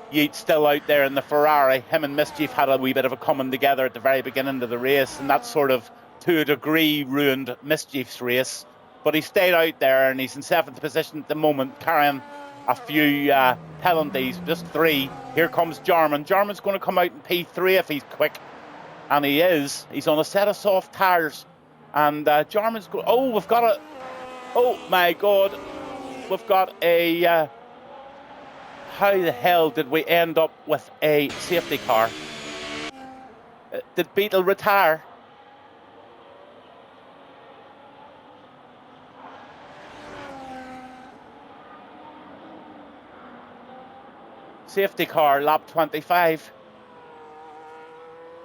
Yeat's still out there in the Ferrari. Him and Mischief had a wee bit of a coming together at the very beginning of the race, and that sort of, to a degree, ruined Mischief's race. But he stayed out there, and he's in 7th position at the moment, carrying a few penalties, just 3. Here comes Jarman. Jarman's going to come out in P3 if he's quick, and he is. He's on a set of soft tyres, and Jarman's going... Oh, we've got a... Oh, my God. We've got a... How the hell did we end up with a safety car? Did Beetle retire? Safety car, lap 25.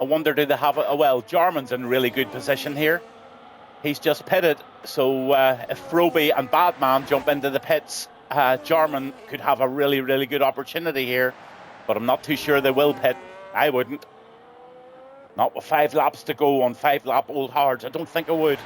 I wonder, do they have it? Oh, well, Jarman's in really good position here. He's just pitted, so if Froby and Badman jump into the pits, Jarman could have a really, really good opportunity here, but I'm not too sure they will pit. I wouldn't. Not with 5 laps to go on 5-lap Old Hards. I don't think I would.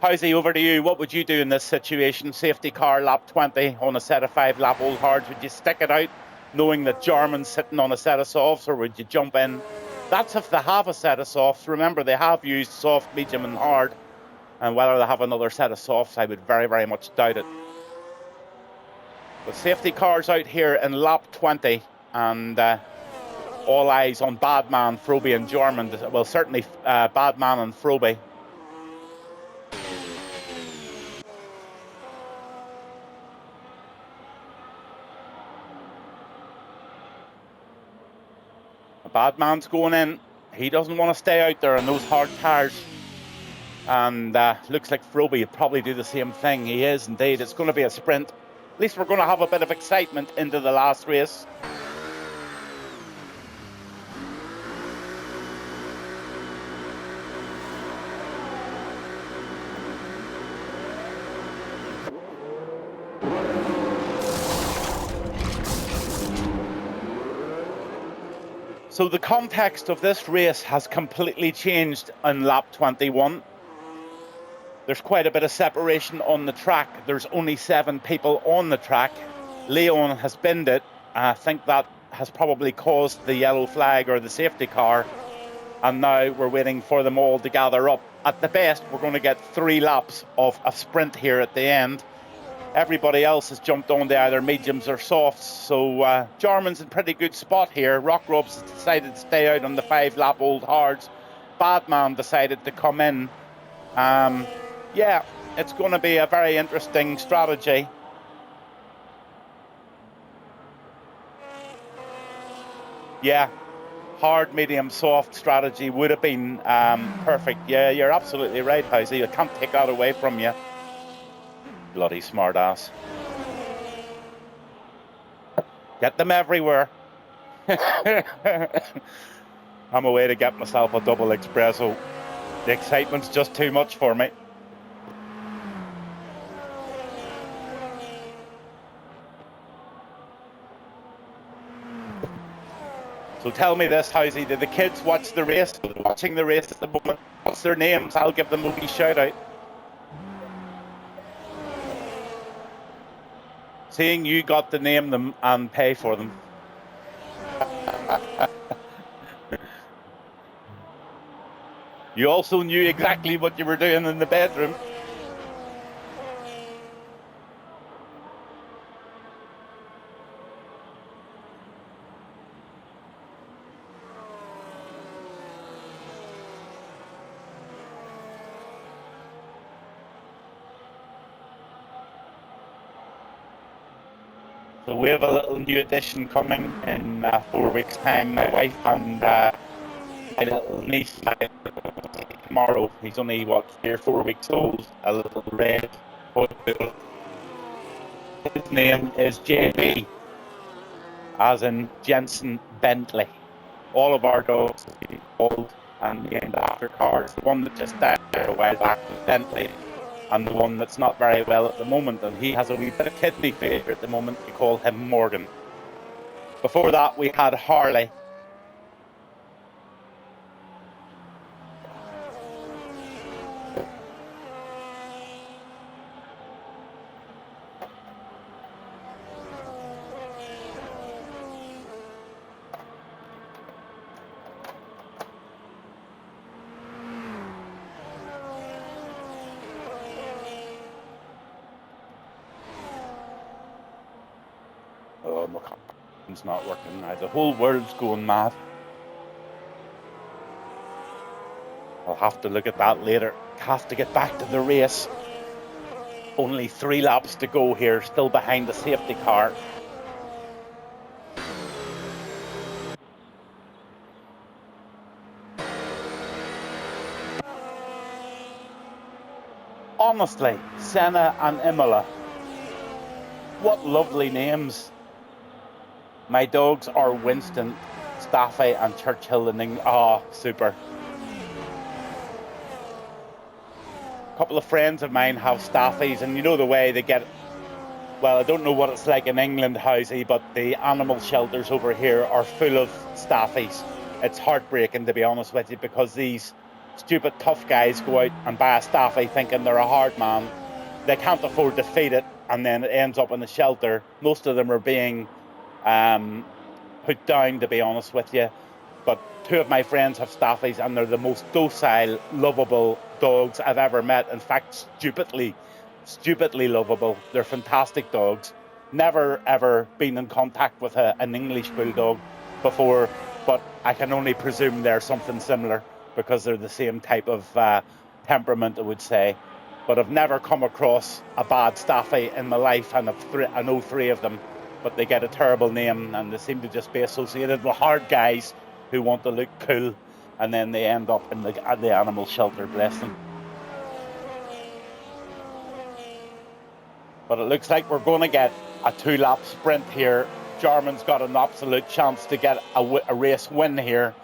Housey, over to you. What would you do in this situation? Safety car, lap 20 on a set of 5-lap Old Hards. Would you stick it out knowing that Jarman's sitting on a set of softs, or would you jump in? That's if they have a set of softs. Remember, they have used soft, medium and hard, and whether they have another set of softs, I would very, very much doubt it. But safety cars out here in lap 20, and all eyes on Badman, Froby and Jarman. Well, certainly Badman and Froby. Badman's going in. He doesn't want to stay out there on those hard tyres. And looks like Froby would probably do the same thing. He is indeed. It's going to be a sprint. At least we're going to have a bit of excitement into the last race. So the context of this race has completely changed in lap 21. There's quite a bit of separation on the track. There's only 7 people on the track. Leon has binned it. I think that has probably caused the yellow flag or the safety car. And now we're waiting for them all to gather up. At the best, we're going to get 3 laps of a sprint here at the end. Everybody else has jumped onto either mediums or softs. So Jarman's in pretty good spot here. Rock Robs has decided to stay out on the 5-lap Old Hards. Badman decided to come in. Yeah, it's going to be a very interesting strategy. Yeah, hard, medium, soft strategy would have been perfect. Yeah, you're absolutely right, Housey. I can't take that away from you. Bloody smart ass. Get them everywhere. I'm away to get myself a double espresso. The excitement's just too much for me. So tell me this, Housey, did the kids watch the race? Watching the race at the moment? What's their names? I'll give them a wee shout out. Seeing you got to name them and pay for them. You also knew exactly what you were doing in the bedroom. So we have a little new addition coming in 4 weeks' time. My wife and my little niece tomorrow. He's only, 3 or 4 weeks old. A little red poodle. His name is JB, as in Jensen Bentley. All of our dogs have been called and named after cars. The one that just died a while back was Bentley, and the one that's not very well at the moment, and he has a wee bit of kidney failure at the moment, we call him Morgan. Before that we had Harley. Oh, my computer's not working now. The whole world's going mad. I'll have to look at that later. Have to get back to the race. Only 3 laps to go here, still behind the safety car. Honestly, Senna and Imola. What lovely names. My dogs are Winston, Staffy and Churchill and super. A couple of friends of mine have Staffies, and you know the way they get, well, I don't know what it's like in England, Housey, but the animal shelters over here are full of Staffies. It's heartbreaking, to be honest with you, because these stupid tough guys go out and buy a Staffy thinking they're a hard man. They can't afford to feed it, and then it ends up in the shelter. Most of them are being put down, to be honest with you. But 2 of my friends have Staffies, and they're the most docile, lovable dogs I've ever met. In fact, stupidly lovable. They're fantastic dogs. Never ever been in contact with an English bulldog before, but I can only presume they're something similar because they're the same type of temperament, I would say. But I've never come across a bad Staffy in my life, and I know 3 of them, but they get a terrible name, and they seem to just be associated with hard guys who want to look cool, and then they end up in the animal shelter, bless them. But it looks like we're going to get a 2-lap sprint here. Jarman's got an absolute chance to get a race win here,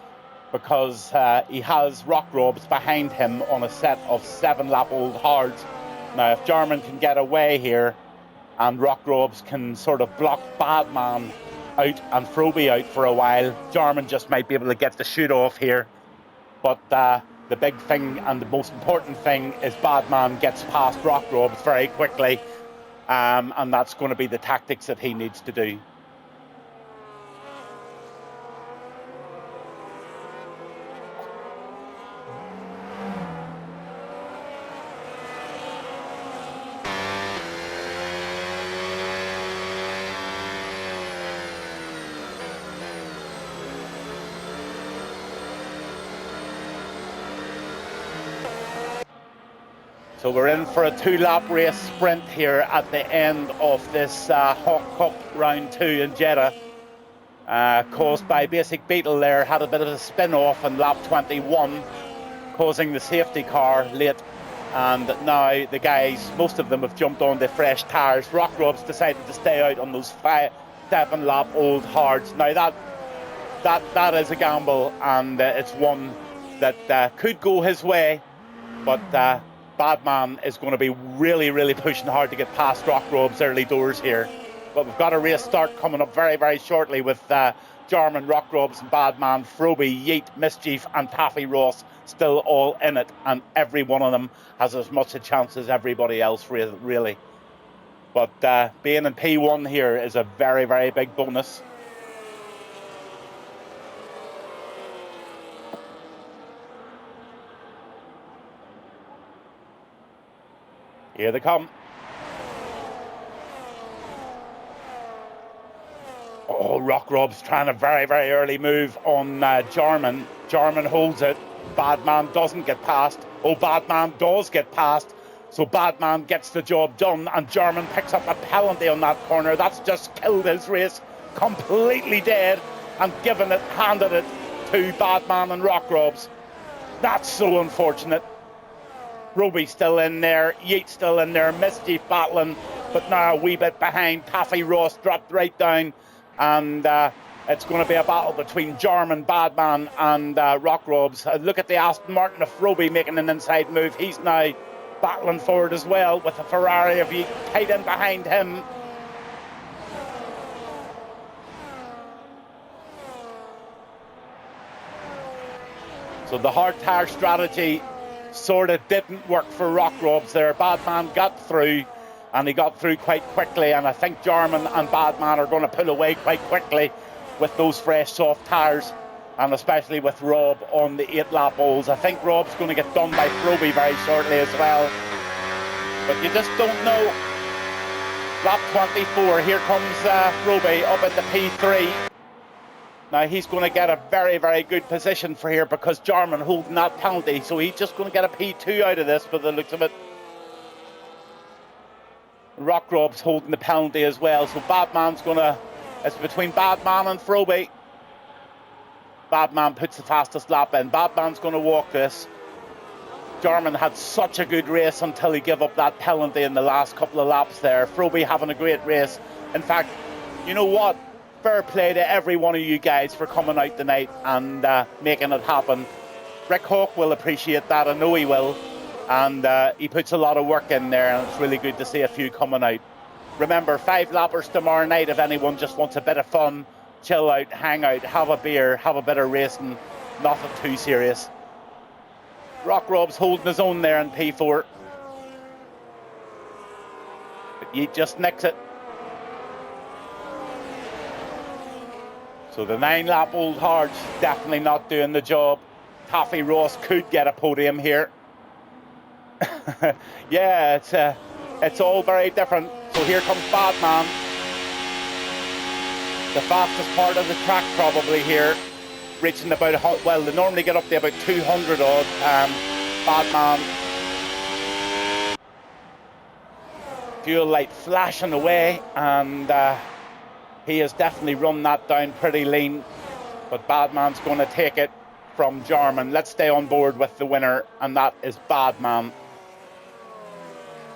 because he has Rock Robs behind him on a set of 7-lap-old hards. Now, if Jarman can get away here and Rock Robs can sort of block Badman out and Froby out for a while, Jarman just might be able to get the shoot off here. But the big thing and the most important thing is Badman gets past Rock Robs very quickly, and that's going to be the tactics that he needs to do. So we're in for a 2-lap race sprint here at the end of this Hawk Cup round 2 in Jeddah. Caused by Basic Beetle there, had a bit of a spin off in lap 21, causing the safety car late. And now the guys, most of them have jumped on the fresh tyres. Rock Robs decided to stay out on those 7-lap-old hards. Now that that is a gamble, and it's one that could go his way, but Badman is going to be really, really pushing hard to get past Rockrobe's early doors here. But we've got a race start coming up very, very shortly with Jarman, Rockrobes and Badman, Froby, Yeet, Mischief and Taffy Ross still all in it, and every one of them has as much a chance as everybody else, really. But being in P1 here is a very, very big bonus. Here they come. Oh, Rockrob's trying a very, very early move on Jarman. Jarman holds it. Badman doesn't get past. Oh, Badman does get past. So Badman gets the job done, and Jarman picks up a penalty on that corner. That's just killed his race. Completely dead, and handed it to Badman and Rockrobes. That's so unfortunate. Roby still in there, Yeat still in there, Mischief battling, but now a wee bit behind. Taffy Ross dropped right down, and it's going to be a battle between Jarman, Badman and Rockrobes. Look at the Aston Martin of Roby making an inside move. He's now battling forward as well with the Ferrari of Yeat tight in behind him. So the hard tire strategy sort of didn't work for Rockrobes there. Badman got through, and he got through quite quickly, and I think Jarman and Badman are going to pull away quite quickly with those fresh soft tyres, and especially with Rob on the 8-lap holes. I think Rob's going to get done by Froby very shortly as well, but you just don't know. Lap 24, here comes Froby up at the P3. Now he's going to get a very, very good position for here because Jarman holding that penalty, so he's just going to get a P2 out of this by the looks of it. Rockrob's holding the penalty as well, so Badman's going to... It's between Badman and Froby. Badman puts the fastest lap in. Badman's going to walk this. Jarman had such a good race until he gave up that penalty in the last couple of laps there. Froby having a great race. In fact, you know what? Fair play to every one of you guys for coming out tonight and making it happen. Rick Hawke will appreciate that, I know he will. And he puts a lot of work in there, and it's really good to see a few coming out. Remember, 5 lappers tomorrow night if anyone just wants a bit of fun, chill out, hang out, have a beer, have a bit of racing, nothing too serious. Rockrob's holding his own there in P4. But you just nicks it. So the 9-lap Old Hards definitely not doing the job. Taffy Ross could get a podium here. Yeah, it's all very different. So here comes Badman. The fastest part of the track probably here. Reaching about, well, they normally get up to about 200 odd. Badman. Fuel light flashing away, and he has definitely run that down pretty lean. But Badman's going to take it from Jarman. Let's stay on board with the winner, and that is Badman.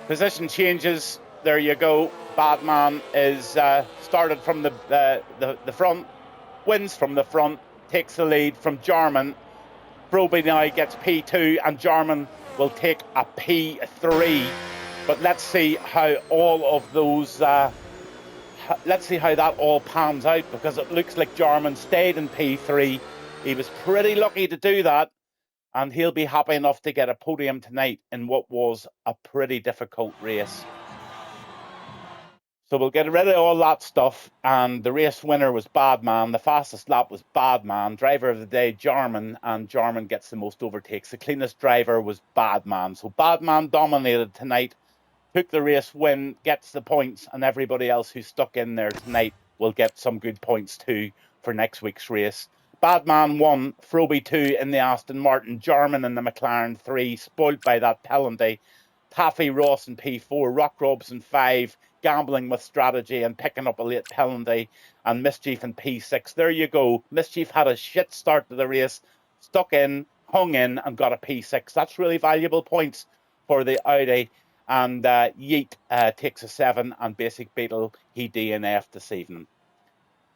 Position changes. There you go. Badman is started from the front, wins from the front, takes the lead from Jarman. Froby now gets P2, and Jarman will take a P3. But let's see how all of those... let's see how that all pans out, because it looks like Jarman stayed in P3. He was pretty lucky to do that, and he'll be happy enough to get a podium tonight in what was a pretty difficult race. So we'll get rid of all that stuff, and the race winner was Badman. The fastest lap was Badman. Driver of the day, Jarman, and Jarman gets the most overtakes. The cleanest driver was Badman. So Badman dominated tonight, took the race win, gets the points, and everybody else who's stuck in there tonight will get some good points too for next week's race. Badman 1, Froby 2 in the Aston Martin, Jarman in the McLaren 3, spoilt by that penalty. Taffy Ross in P4, Rockrobes in 5, gambling with strategy and picking up a late penalty, and Mischief in P6. There you go. Mischief had a shit start to the race, stuck in, hung in, and got a P6. That's really valuable points for the Audi. And Yeet takes a 7, and Basic Beetle, he DNF'd this evening.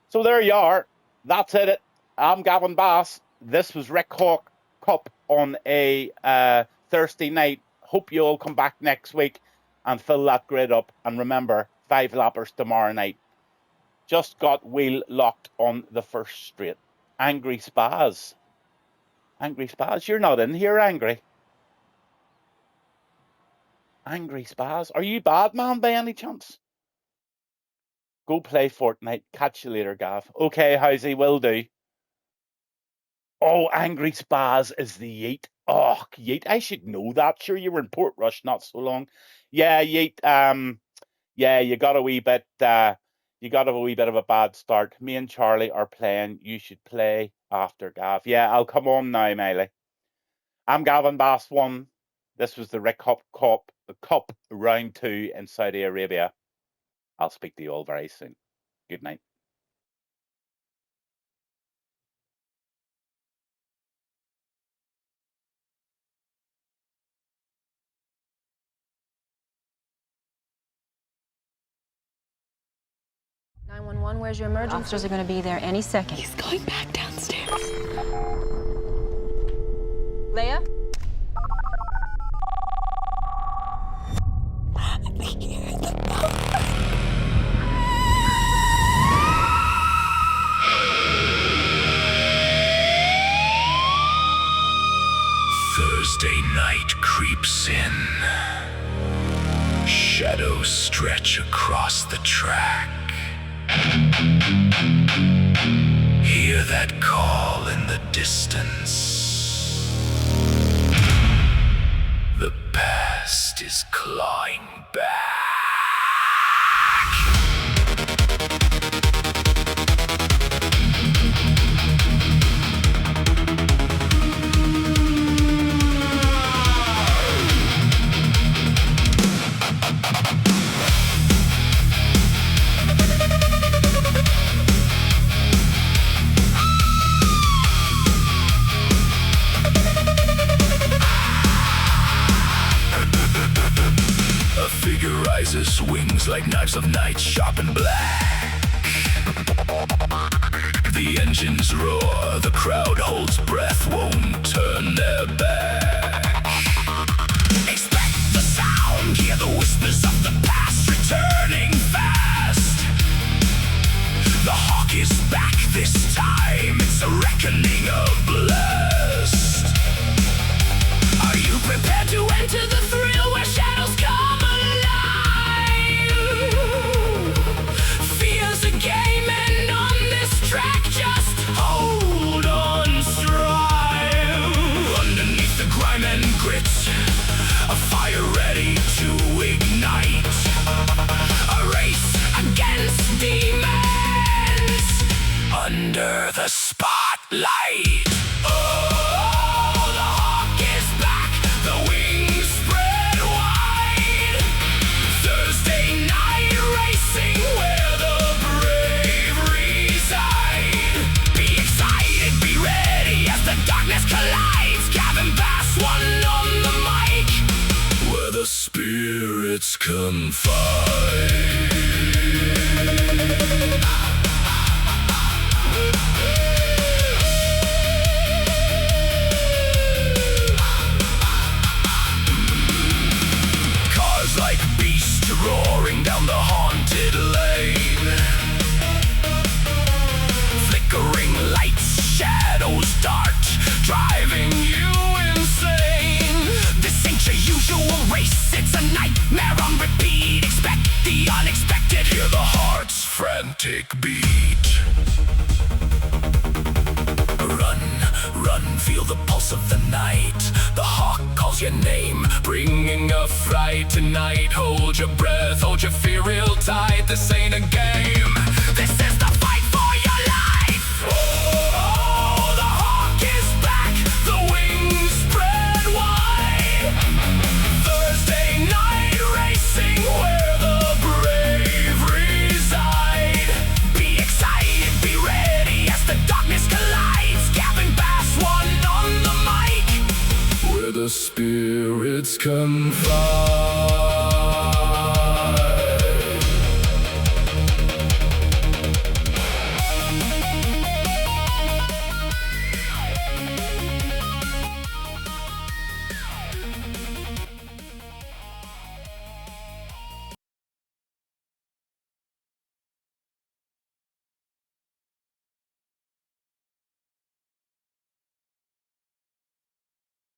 So there you are. That's it. I'm Gavin Bass. This was Rick Hawk Cup on a Thursday night. Hope you all come back next week and fill that grid up. And remember, 5 lappers tomorrow night. Just got wheel locked on the first straight. Angry Spaz. Angry Spaz, you're not in here, Angry. Angry Spaz. Are you bad, man, by any chance? Go play Fortnite. Catch you later, Gav. Okay, Housey, will do. Oh, Angry Spaz is the Yeet. Oh, Yeet. I should know that. Sure, you were in Portrush not so long. Yeah, Yeet. Yeah, you got a wee bit. You got a wee bit of a bad start. Me and Charlie are playing. You should play after, Gav. Yeah, I'll come on now, Miley. I'm Gavin Bass 1. This was the Rick Cup round 2 in Saudi Arabia. I'll speak to you all very soon. Good night. Where's your emergency? Officers are going to be there any second. He's going back downstairs. Leia? I hear the Thursday night creeps in. Shadows stretch across the track. Hear that call in the distance. The past is clawing back. Rises, wings like knives of night, sharp and black. The engines roar, the crowd holds breath, won't turn their back. Expect the sound, hear the whispers of the past returning fast. The hawk is back this time, it's a reckoning of blast. Are you prepared to enter the thrill where shadows come alive? Fear's a game, and on this track, just hold on, strive. Underneath the grime and grit, a fire ready to ignite. A race against demons under the spotlight. Spirits confide. Cars like beasts roaring down the haunted lane. Flickering lights, shadows dart, driving you insane. This ain't your usual race, it's a nightmare on repeat. Expect the unexpected, hear the heart's frantic beat. Run, run, feel the pulse of the night. The hawk calls your name, bringing a fright tonight. Hold your breath, hold your fear real tight. This ain't a game, this is the fight for your life. Oh, the hawk is back, the wings spread wide. Thursday night racing, where the brave reside. Be excited, be ready as the darkness collides. Gavin Bass 1 on the mic, where the spirits confide.